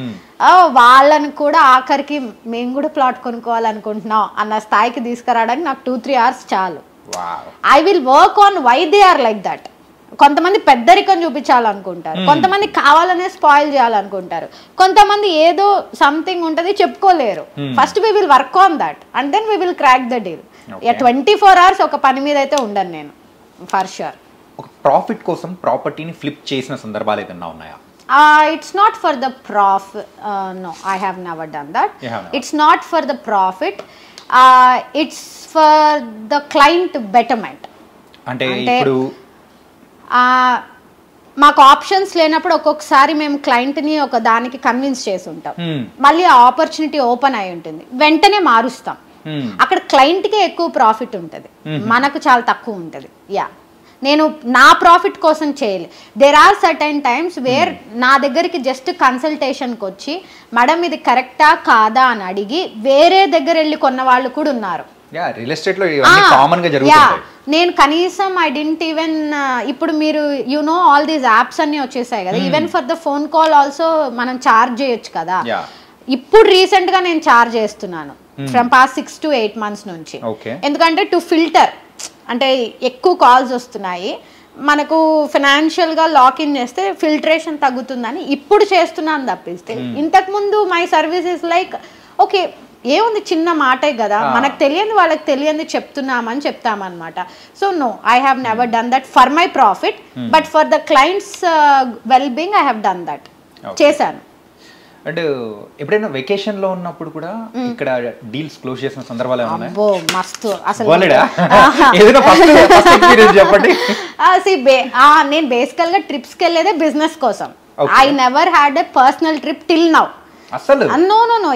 వాళ్ళని కూడా ఆఖరికి మేము కూడా ప్లాట్ కొనుక్కోవాలనుకుంటున్నాం అన్న స్థాయికి తీసుకురావడానికి నాకు 2-3 hours చాలు. I will work on why they are like that. కొంతమంది పెద్దరికం చూపించాలనుకుంటారు, కొంతమంది కావాలనే స్పాయిల్ చేయాలనుకుంటారు, కొంతమంది ఏదో సంథింగ్ ఉంటుంది చెప్పుకోలేరు. First we will work on that and then we will crack the deal. 24 hours ఒక పని మీద అయితే ఉండను నేను, ఫర్ షూర్. ఒక ప్రాఫిట్ కోసం ప్రాపర్టీని ఫ్లిప్ చేసిన సందర్భాలు ఏదైనా ఉన్నాయా? It's not for the profit. No, I have never done that. It's not for the profit. It's for the client betterment. అంటే ఇప్పుడు మాకు ఆప్షన్స్ లేనప్పుడు ఒక్కొక్కసారి మేము క్లయింట్ని ఒక దానికి కన్విన్స్ చేసి ఉంటాం, మళ్ళీ ఆ ఆపర్చునిటీ ఓపెన్ అయి ఉంటుంది, వెంటనే మారుస్తాం. అక్కడ క్లయింట్కే ఎక్కువ ప్రాఫిట్ ఉంటుంది, మనకు చాలా తక్కువ ఉంటుంది. నేను నా ప్రాఫిట్ కోసం చేయలే. There are certain times where నా దగ్గరికి జస్ట్ కన్సల్టేషన్కి వచ్చి మేడం ఇది కరెక్టా కాదా అని అడిగి వేరే దగ్గర వెళ్ళి కొన్న వాళ్ళు కూడా ఉన్నారు. నేను కనీసం ఐ డింట్ ఈవెన్, ఇప్పుడు మీరు ఆల్ దీస్ యాప్స్ అన్ని వచ్చేసాయి కదా, even for the phone call also మనం చార్జ్ చేయొచ్చు కదా. ఇప్పుడు రీసెంట్ గా నేను చార్జ్ చేస్తున్నాను ఫ్రమ్ పాస్ట్ 6 to 8 months నుంచి. ఎందుకంటే టు ఫిల్టర్, అంటే ఎక్కువ కాల్స్ వస్తున్నాయి, మనకు ఫైనాన్షియల్గా లాక్ఇన్ చేస్తే ఫిల్టరేషన్ తగ్గుతుందని ఇప్పుడు చేస్తున్నాను తప్పిస్తే ఇంతకుముందు మై సర్వీసెస్ లైక్ ఓకే ఏముంది చిన్న మాటే కదా, మనకు తెలియని వాళ్ళకి తెలియని చెప్తున్నామని చెప్తామన్నమాట. So no, I have never done that for my profit, but for the clients well being I have done that, చేశాను. అండ్ ఎప్పుడైనా వెకేషన్ లో ఉన్నప్పుడు కూడా ఇక్కడ డీల్స్ క్లోజ్ చేసిన సందర్భాలు ఏమైనా? అబ్బో మస్తు అసలు. చెప్పండి. నేను బేసికల్ గా ట్రిప్స్ కి వెళ్ళేదే బిజినెస్ కోసం. I never had a personal trip till now. అసలు no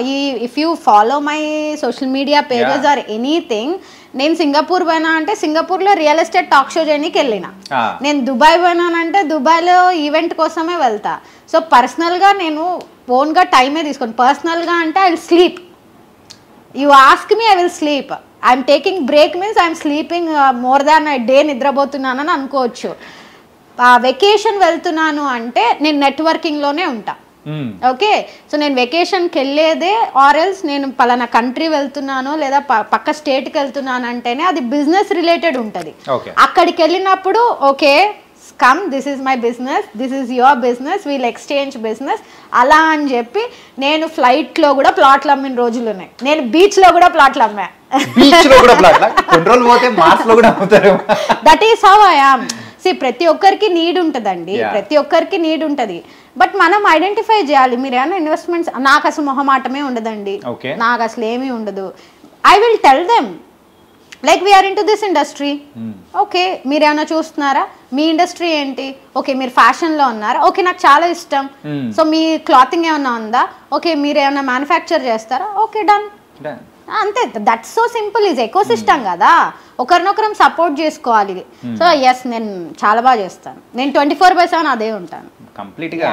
if you follow my social media pages or anything, నేను సింగపూర్ పోయినా అంటే సింగపూర్ లో రియల్ ఎస్టేట్ టాక్ షో చేయడానికి వెళ్ళిన, నేను దుబాయ్ పోయినానంటే దుబాయ్ లో ఈవెంట్ కోసమే వెళ్తా. సో పర్సనల్ గా నేను ఓన్ గా టైమే తీసుకోండి. పర్సనల్ గా అంటే I will sleep, you ask me I will sleep. I'm taking break means I'm sleeping more than I day నిద్రపోతున్నానని అనుకోవచ్చు. వెకేషన్ వెళ్తున్నాను అంటే నేను నెట్వర్కింగ్లోనే ఉంటా. ఓకే, సో నేను వెకేషన్కి వెళ్ళేదే ఆర్ ఎల్స్ నేను పలానా కంట్రీ వెళ్తున్నాను లేదా పక్క స్టేట్కి వెళ్తున్నాను అంటేనే అది బిజినెస్ రిలేటెడ్ ఉంటుంది. అక్కడికి వెళ్ళినప్పుడు okay come, this is my business, this is your business, we'll exchange business అలా అని చెప్పి నేను ఫ్లైట్లో కూడా ప్లాట్లు అమ్మిన రోజులు ఉన్నాయి, నేను బీచ్లో కూడా ప్లాట్లు అమ్మా. That is how I am. ప్రతి ఒక్కరికి నీడ్ ఉంటుందండి, ప్రతి ఒక్కరికి నీడ్ ఉంటుంది, బట్ మనం ఐడెంటిఫై చేయాలి. మీరు ఏమైనా ఇన్వెస్ట్మెంట్స్, నాకు అసలు మొహమాటమే ఉండదండి, నాకు అసలు ఏమీ ఉండదు. I will tell them like we're into this industry. Okay, మీరు ఏమైనా చూస్తున్నారా, మీ ఇండస్ట్రీ ఏంటి, ఓకే మీరు ఫ్యాషన్లో ఉన్నారా, ఓకే నాకు చాలా ఇష్టం, సో మీ క్లాతింగ్ ఏమైనా ఉందా, ఓకే మీరు ఏమైనా మ్యానుఫ్యాక్చర్ చేస్తారా, ఓకే డన్, అంతే. That's so simple, is eco system కదా, ఒకరినొకరం సపోర్ట్ చేసుకోవాలి. సో ఎస్, నేను చాలా బాగా చేస్తాను, నేను 24/7 అదే ఉంటాను కంప్లీట్ గా.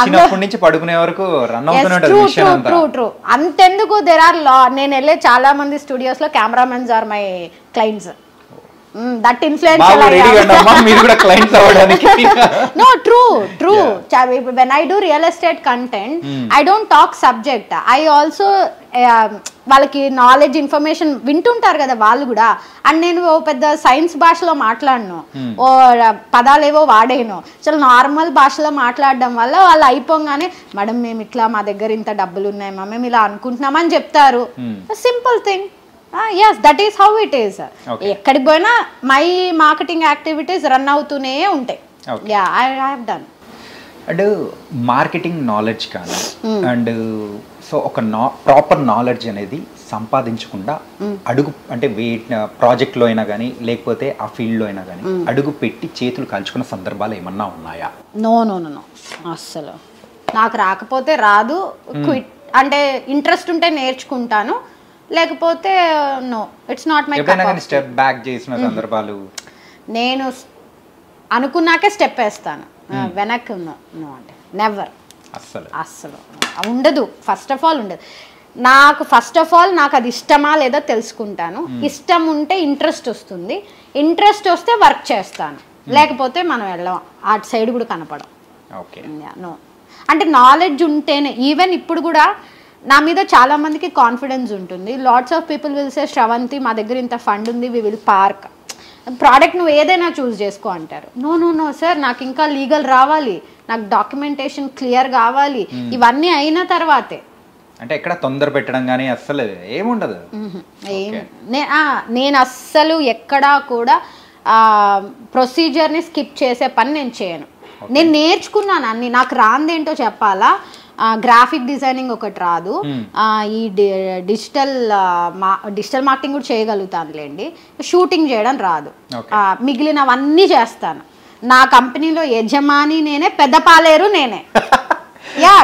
చిన్నప్పటి నుంచి పడుకునే వరకు రన్ అవుతున్నట్టు. ట్రూ. అంతెందుకు, దేర్ ఆర్ నేను వెళ్ళే చాలా మంది స్టూడియోస్ లో cameramen or my clients. That influence. No, true. When I do real estate content, I don't talk subject. I also వాళ్ళకి నాలెడ్జ్ ఇన్ఫర్మేషన్ వింటుంటారు కదా వాళ్ళు కూడా. అండ్ నేను పెద్ద సైన్స్ భాషలో మాట్లాడను, ఓ పదాలేవో వాడేను, చాలా నార్మల్ భాషలో మాట్లాడడం వల్ల వాళ్ళు అయిపోగానే మేడం మేము ఇట్లా మా దగ్గర ఇంత డబ్బులు ఉన్నాయమ్మా మేము ఇలా అనుకుంటున్నామని చెప్తారు. Simple thing. Yes, that is how it is. ఎక్కడికి పోయినా మై మార్కెటింగ్ యాక్టివిటీస్ రన్ అవుతూనే ఉంటాయి. Yeah, I have done. And marketing knowledge కానీ అండ్ సో ఒక ప్రాపర్ నాలెడ్జ్ అనేది సంపాదించకుండా అడుగు అంటే ప్రాజెక్ట్లో అయినా కానీ లేకపోతే ఆ ఫీల్డ్లో అయినా కానీ అడుగు పెట్టి చేతులు కాల్చుకున్న సందర్భాలు ఏమన్నా ఉన్నాయా? నో, అస్సలు నాకు రాకపోతే రాదు. క్విట్ అంటే ఇంట్రెస్ట్ ఉంటే నేర్చుకుంటాను, లేకపోతే no, it's not my cup. Step back చేసిన సందర్భాలు? నేను అనుకున్నాకే స్టెప్ వేస్తాను. వెనక్కి నో అంటే నెవర్, అస్సలు ఉండదు. ఫస్ట్ ఆఫ్ ఆల్ ఉండదు. ఫస్ట్ ఆఫ్ ఆల్ నాకు అది ఇష్టమా లేదా తెలుసుకుంటాను. ఇష్టం ఉంటే ఇంట్రెస్ట్ వస్తుంది, ఇంట్రెస్ట్ వస్తే వర్క్ చేస్తాను, లేకపోతే మనం వెళ్ళాం అటు సైడ్ కూడా కనపడం. ఓకే నో అంటే నాలెడ్జ్ ఉంటేనే. ఈవెన్ ఇప్పుడు కూడా నా మీద చాలా మందికి కాన్ఫిడెన్స్ ఉంటుంది. Lots of people will say Sravanthi మా దగ్గర ఇంత ఫండ్ ఉంది, వి విల్ పార్క్ ప్రోడక్ట్, నువ్వు ఏదైనా చూస్ చేసుకో అంటారు. నో సార్, నాకు ఇంకా లీగల్ రావాలి, నాకు డాక్యుమెంటేషన్ క్లియర్ కావాలి, ఇవన్నీ అయిన తర్వాతే. అంటే ఎక్కడ తొందర పెట్టడం కానీ అస్సలు ఏముండదు. నేను అస్సలు ఎక్కడా కూడా ప్రొసీజర్ని స్కిప్ చేసే పని నేను చేయను. నేను నేర్చుకున్నాను అన్ని. నాకు రాందేంటో చెప్పాలా, గ్రాఫిక్ డిజైనింగ్ ఒకటి రాదు, ఈ డిజిటల్ మార్కెటింగ్ కూడా చేయగలుగుతానులేండి, షూటింగ్ చేయడం రాదు, మిగిలినవన్నీ చేస్తాను. నా కంపెనీలో యజమాని నేనే, పెద్ద పాలేరు నేనే.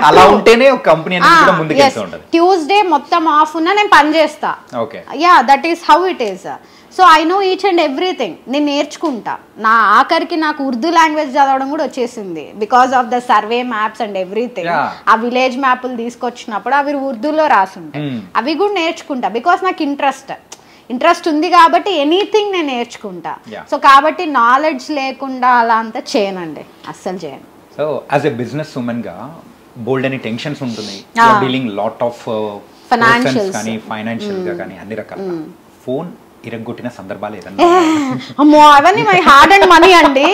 అలా ఉంటేనే ఒక కంపెనీ అనేది ముందుకు వెళ్తూ ఉంటది. ట్యూస్డే మొత్తం ఆఫ్ ఉన్నా నేను పని చేస్తా. That is how it is. So I know each and everything. నేను నేర్చుకుంటా. ఆఖరికి నాకు ఉర్దూ లాంగ్వేజ్ చదవడం కూడా వచ్చేసింది, because of the survey maps and everything. ఆ విలేజ్ మ్యాప్లు తీసుకొచ్చినప్పుడు అవి ఉర్దూలో రాసుంటాయి, అవి కూడా నేర్చుకుంటా. బికాస్ నాకు ఇంట్రెస్ట్ ఉంది కాబట్టి ఎనీథింగ్ నేను నేర్చుకుంటా. సో కాబట్టి నాలెడ్జ్ లేకుండా అలా అంతా చేయనండి, అస్సలు చేయను. So as a business women గా బోల్డ్ అని టెన్షన్స్ ఉంటుంది, డీలింగ్ లాట్ ఆఫ్ ఫైనాన్షియల్స్ కానీ ఫైనాన్షియల్ గా కానీ అన్ని రకాల. ఫోన్ ఇరగొట్టిన సందర్భాలు ఏదన్నా? అమ్మో, అవన్నీ మై హార్డ్ అండ్ మనీ అండి.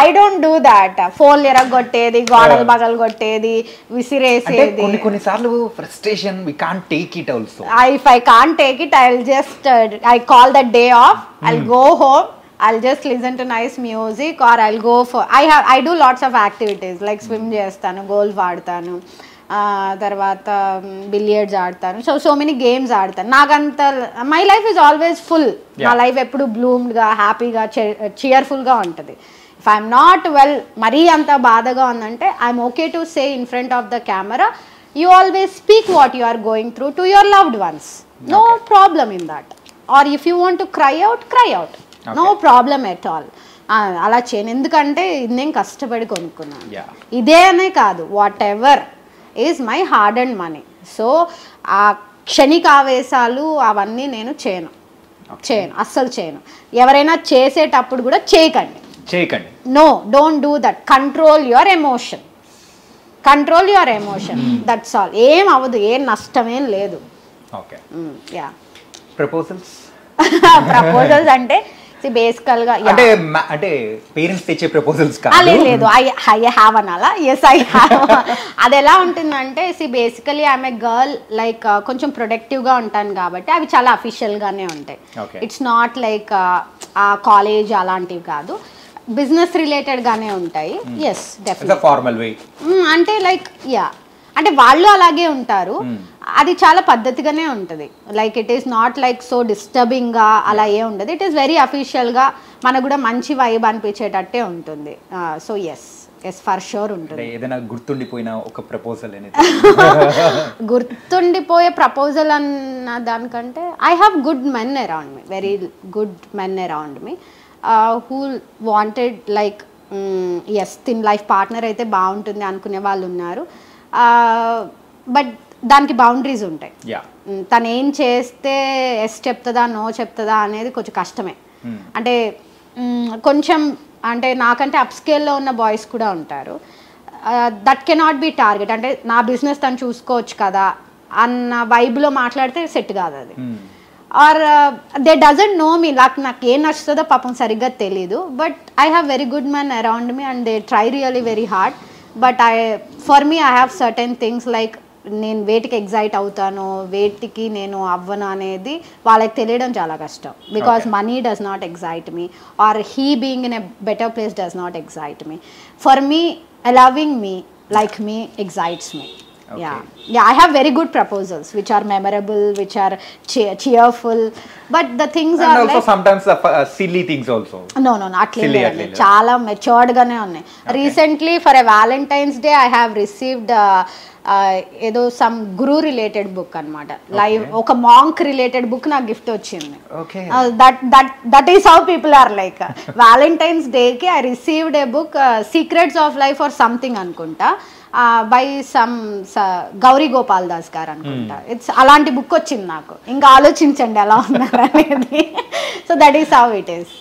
I don't do that. ఫోన్లు ఇరగొట్టేది, గోడలు బగలు కొట్టేది, విసిరేసేది. కొన్నిసార్లు frustration, we can't take it also. If I can't take it, I call that day off. I'll go home, I'll just listen to nice music, or I'll go for I do lots of activities like swim చేస్తాను, గోల్ఫ్ ఆడతాను, తర్వాత బిలియర్డ్స్ ఆడతాను. సో మెనీ గేమ్స్ ఆడతాను. నాకంత my life is always full. నా లైఫ్ ఎప్పుడు బ్లూమ్డ్గా, హ్యాపీగా, చియర్ఫుల్గా ఉంటుంది. ఇఫ్ ఐఎమ్ నాట్ వెల్, మరీ అంత బాధగా ఉందంటే I'm okay to say in front of the camera. You always speak what you are going through to your loved ones. No problem in that. Or if you want to cry out, no problem at all. అలా చేయను, ఎందుకంటే ఇది నేను కష్టపడి కొనుక్కున్నాను. ఇదే అనే కాదు, what ever is my hard and money. So ఆ క్షణిక ఆవేశాలు అవన్నీ నేను చేయను, అస్సలు చేయను. ఎవరైనా చేసేటప్పుడు కూడా చేయకండి. No, don't do that. Control your emotion, that's all. ఏం అవ్వదు, ఏం నష్టమేం లేదు. ప్రపోజల్స్ అంటే బేసికల్గా అంటే పేరెంట్స్ తెచ్చే ప్రపోజల్స్ లేదు, ఐ హ్యావ్ అనాలా? Yes, I have. అది ఎలా ఉంటుందంటే, basically I'm a girl, like కొంచెం ప్రొడక్టివ్గా ఉంటాను కాబట్టి అవి చాలా అఫీషియల్గానే ఉంటాయి. ఇట్స్ నాట్ లైక్ కాలేజ్ అలాంటివి కాదు, బిజినెస్ రిలేటెడ్గానే ఉంటాయి. Yes, definitely. అంటే లైక్ అంటే వాళ్ళు అలాగే ఉంటారు, అది చాలా పద్ధతిగానే ఉంటుంది. Like it is not like so డిస్టర్బింగ్గా అలా ఏ ఉండదు. ఇట్ ఈస్ వెరీ అఫీషియల్గా, మనకు కూడా మంచి వైబ్ అనిపించేటట్టే ఉంటుంది. సో ఎస్ ఫర్ షూర్ ఉంటుంది. ఏదైనా గుర్తుండిపోయిన ఒక ప్రపోజల్ అనేది? గుర్తుండిపోయే ప్రపోజల్ అన్న దానికంటే, I have good men around me, very good men around me, who wanted like something life partner అయితే బాగుంటుంది అనుకునే వాళ్ళు ఉన్నారు. బట్ దానికి బౌండరీస్ ఉంటాయి. తను ఏం చేస్తే ఎస్ చెప్తుందా, నో చెప్తుందా అనేది కొంచెం కష్టమే. అంటే కొంచెం అంటే నాకంటే అప్ స్కేల్లో ఉన్న బాయ్స్ కూడా ఉంటారు. That cannot be target. అంటే నా బిజినెస్ తను చూసుకోవచ్చు కదా అన్న వైబ్లో మాట్లాడితే సెట్ కాదు అది. ఆర్ దే డజంట్ నో మీ, నాకు ఏం నచ్చుతుందో పాపం సరిగ్గా తెలీదు. But I have very good men around me and they try really very hard. But for me I have certain things like నేను వేటికి ఎగ్జైట్ అవుతాను, వేటికి నేను అవ్వను అనేది వాళ్ళకి తెలియడం చాలా కష్టం. Because money does not excite me, or he being in a better place does not excite me. For me, loving me, like me, excites me. Yeah, I have very good proposals which are memorable, which are cheerful, but the things and are also like sometimes silly things also. no అట్లే చాలా మెచ్యూర్డ్ గానే ఉన్నాయి. Recently for a Valentine's day I have received ఏదో సమ్ గురు రిలేటెడ్ బుక్ అనమాట, లైవ్ ఒక మాంక్ రిలేటెడ్ బుక్ నాకు గిఫ్ట్ వచ్చింది. That is how people are like. Valentine's డేకి I received a book secrets of life or something అనుకుంటా, బై సమ్ గౌరీ గోపాల్ దాస్ గారు అనుకుంటా. ఇట్స్ అలాంటి బుక్ వచ్చింది నాకు. ఇంకా ఆలోచించండి ఎలా ఉన్నారు అనేది. So that is how it is.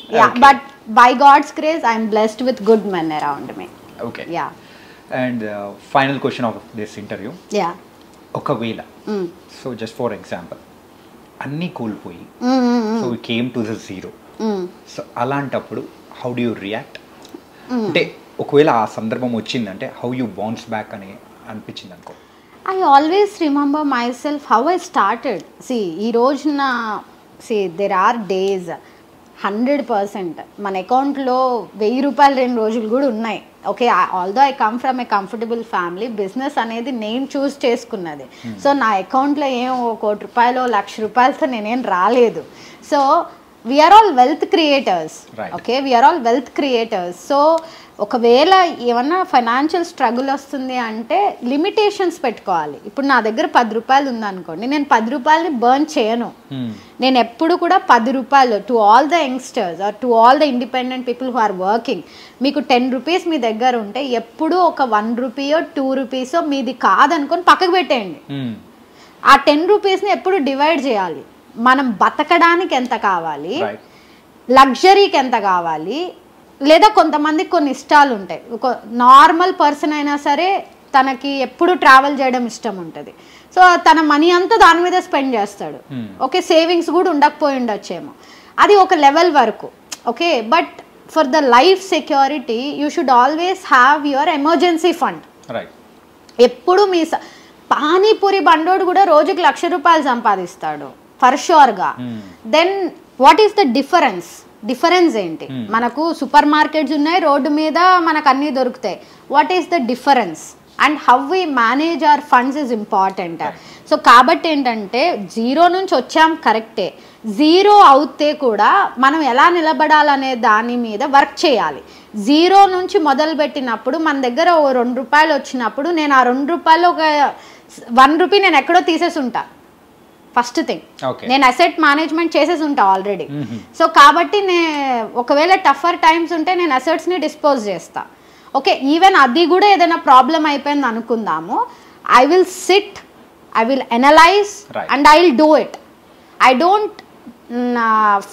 But by God's grace I'm blessed with good men around me. Okay. And final question of this interview, ఒకవేళ సో జస్ట్ ఫర్ ఎగ్జాంపుల్ అన్నీ కోల్పోయి so we came to the zero, so అలాంటప్పుడు హౌ డు యూ రియాక్ట్? అంటే ఒకవేళ ఆ సందర్భం వచ్చిందంటే హౌ యూ బౌన్స్ బ్యాక్ అని అనిపించింది అనుకో. I always remember my self how I started. ఈ రోజున దెర్ ఆర్ డేస్ 100% మన అకౌంట్లో 1000 రూపాయలు 2 రోజులు కూడా ఉన్నాయి. Okay, although I come from A comfortable family, business అనేది నేను చూస్ చేసుకున్నది. సో నా అకౌంట్లో ఏం 1 కోటి రూపాయలు 1,00,000 రూపాయలతో నేనేం రాలేదు. So we're all wealth creators. Okay, we're all wealth creators. So ఒకవేళ ఏమన్నా ఫైనాన్షియల్ స్ట్రగుల్ వస్తుంది అంటే లిమిటేషన్స్ పెట్టుకోవాలి. ఇప్పుడు నా దగ్గర 10 రూపాయలు ఉందనుకోండి, నేను 10 రూపాయలని బర్న్ చేయను. నేను ఎప్పుడు కూడా 10 రూపాయలు to all the youngsters or to all the independent people who are working, మీకు 10 రూపీస్ మీ దగ్గర ఉంటే ఎప్పుడూ ఒక 1 రూపీయో 2 రూపీసో మీది కాదనుకొని పక్కకు పెట్టేయండి. ఆ 10 రూపీస్ని ఎప్పుడు డివైడ్ చేయాలి. మనం బతకడానికి ఎంత కావాలి, లగ్జరీకి ఎంత కావాలి, లేదా కొంతమందికి కొన్ని ఇష్టాలు ఉంటాయి. ఒక నార్మల్ పర్సన్ అయినా సరే తనకి ఎప్పుడు ట్రావెల్ చేయడం ఇష్టం ఉంటుంది. సో తన మనీ అంతా దాని మీద స్పెండ్ చేస్తాడు. ఓకే, సేవింగ్స్ కూడా ఉండకపోయి ఉండొచ్చేమో, అది ఒక లెవెల్ వరకు. Okay, but for the life security you should always have your emergency fund. ఎప్పుడు మీ పానీపూరి బండోడు కూడా రోజుకి 1,00,000 రూపాయలు సంపాదిస్తాడు ఫర్ షూర్గా. Then what is the difference ఏంటి? మనకు సూపర్ మార్కెట్స్ ఉన్నాయి, రోడ్డు మీద మనకు అన్నీ దొరుకుతాయి. What is the difference? And how we manage hour funds is important. So కాబట్టి ఏంటంటే జీరో నుంచి వచ్చాం కరెక్టే, జీరో అవుతే కూడా మనం ఎలా నిలబడాలనే దాని మీద వర్క్ చేయాలి. జీరో నుంచి మొదలుపెట్టినప్పుడు మన దగ్గర ఓ 2 రూపాయలు వచ్చినప్పుడు నేను ఆ 2 రూపాయలు ఒక 1 రూపీ నేను ఎక్కడో తీసేసి ఉంటా. ఫస్ట్ థింగ్, నేను అసెట్ మేనేజ్మెంట్ చేసేసి ఉంటా ఆల్రెడీ. సో కాబట్టి ఒకవేళ టఫర్ టైమ్స్ ఉంటే నేను అసెట్స్ని డిస్పోజ్ చేస్తా. ఓకే, ఈవెన్ అది కూడా ఏదైనా ప్రాబ్లం అయిపోయింది అనుకుందాము, I will sit, I will analyse and I will do it. I don't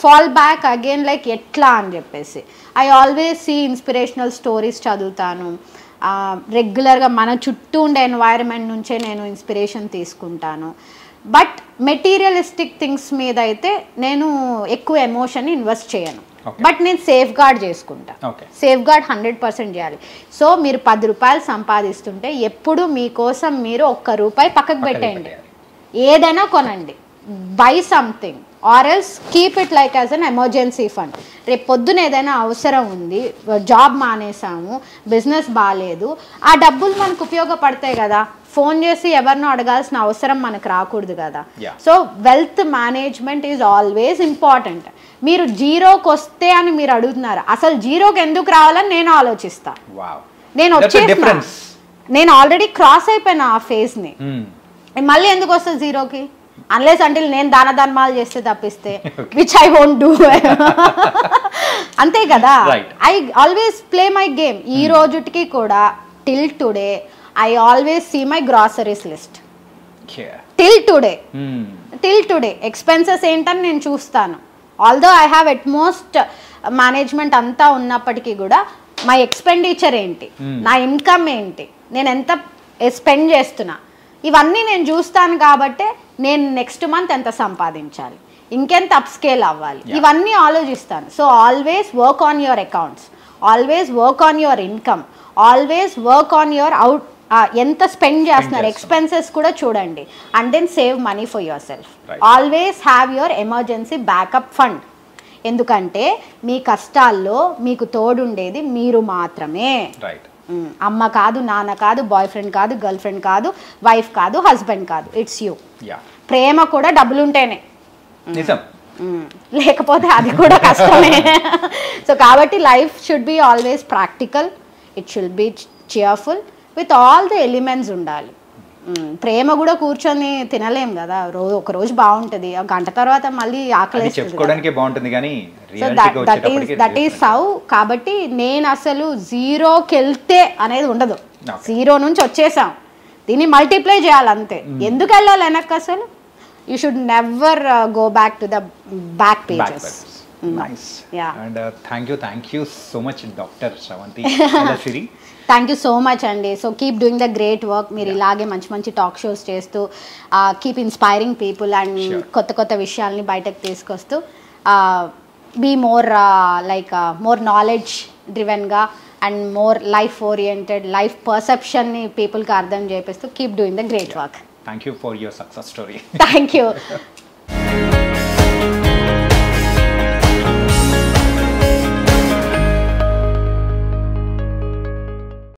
fall back again like ఎట్లా అని చెప్పేసి. I always see inspirational stories చదువుతాను. రెగ్యులర్గా మన చుట్టూ ఉండే ఎన్వైరన్మెంట్ నుంచే నేను ఇన్స్పిరేషన్ తీసుకుంటాను. బట్ మెటీరియలిస్టిక్ థింగ్స్ మీద అయితే నేను ఎక్కువ ఎమోషన్ ఇన్వెస్ట్ చేయను. బట్ నేను సేఫ్ గార్డ్ చేసుకుంటా. సేఫ్ గార్డ్ 100% చేయాలి. సో మీరు 10 రూపాయలు సంపాదిస్తుంటే ఎప్పుడు మీకోసం మీరు 1 రూపాయి పక్కకు పెట్టండి. ఏదైనా కొనండి, by something, or else keep it like as an emergency fund. రేపు పొద్దున ఏదైనా అవసరం ఉంది, జాబ్ మానేసాము, బిజినెస్ బాగాలేదు, ఆ డబ్బులు మనకు ఉపయోగపడతాయి కదా. ఫోన్ చేసి ఎవరినో అడగాల్సిన అవసరం మనకు రాకూడదు కదా. So wealth management is always important. మీరు జీరోకి వస్తే అని మీరు అడుగుతున్నారు, అసలు జీరోకి ఎందుకు రావాలని నేను ఆలోచిస్తా. నేను ఆల్రెడీ క్రాస్ అయిపోయినా ఆ ఫేజ్ని, మళ్ళీ ఎందుకు వస్తుంది జీరోకి? అన్లెస్ అంటే నేను దాన ధర్మాలు చేస్తే తప్పిస్తే, విచ్ ఐ వోంట్ డూ. అంతే కదా. I always play my game. ఈ రోజుకి కూడా till today I always see my groceries list. Till today expenses ఏంటని నేను చూస్తాను. Although I have at most management అంతా ఉన్నప్పటికీ కూడా మై ఎక్స్పెండిచర్ ఏంటి, నా ఇన్కమ్ ఏంటి, నేను ఎంత స్పెండ్ చేస్తున్నా, ఇవన్నీ నేను చూస్తాను. కాబట్టి నేను నెక్స్ట్ మంత్ ఎంత సంపాదించాలి, ఇంకెంత అప్ స్కేల్ అవ్వాలి, ఇవన్నీ ఆలోచిస్తాను. So always work on your accounts, always work on your income, always work on your out, ఎంత స్పెండ్ చేస్తున్నారు, ఎక్స్పెన్సెస్ కూడా చూడండి. And then save money for yourself. Always have your emergency backup fund. ఎందుకంటే మీ కష్టాల్లో మీకు తోడుండేది మీరు మాత్రమే. అమ్మ కాదు, నాన్న కాదు, బాయ్ ఫ్రెండ్ కాదు, గర్ల్ ఫ్రెండ్ కాదు, వైఫ్ కాదు, హస్బెండ్ కాదు, ఇట్స్ యూ. ప్రేమ కూడా డబ్బులుంటేనే, నిజం. లేకపోతే అది కూడా కష్టమే. సో కాబట్టి life should be always practical, it should B cheerful with all the elements ఉండాలి. ప్రేమ కూడా కూర్చొని తినలేం కదా, ఒక రోజు బాగుంటుంది, ఒక గంట తర్వాత మళ్ళీ ఆకలి చెప్పుకోవడానికే బాగుంటుంది కానీ దట్ ఈస్ హౌ. కాబట్టి నేను అసలు జీరోకి వెళ్తే అనేది ఉండదు, జీరో నుంచి వచ్చేసాం, దీన్ని మల్టిప్లై చేయాలి అంతే. ఎందుకు వెళ్ళాలి వెనక్కి అసలు? You should never go back to the back pages. Nice. And thank you so much doctor Sravanthi. Thank you so much అండి. So keep doing the great work. మీరు ఇలాగే మంచి మంచి టాక్ షోస్ చేస్తూ కీప్ ఇన్స్పైరింగ్ పీపుల్ అండ్ కొత్త కొత్త విషయాల్ని బయటకు తీసుకొస్తూ బీ మోర్ మోర్ నాలెడ్జ్ డ్రివెన్గా and more life oriented, life పర్సెప్షన్ని పీపుల్కి అర్థం చేపిస్తూ keep doing the great work. Thank you for your success story. Thank you.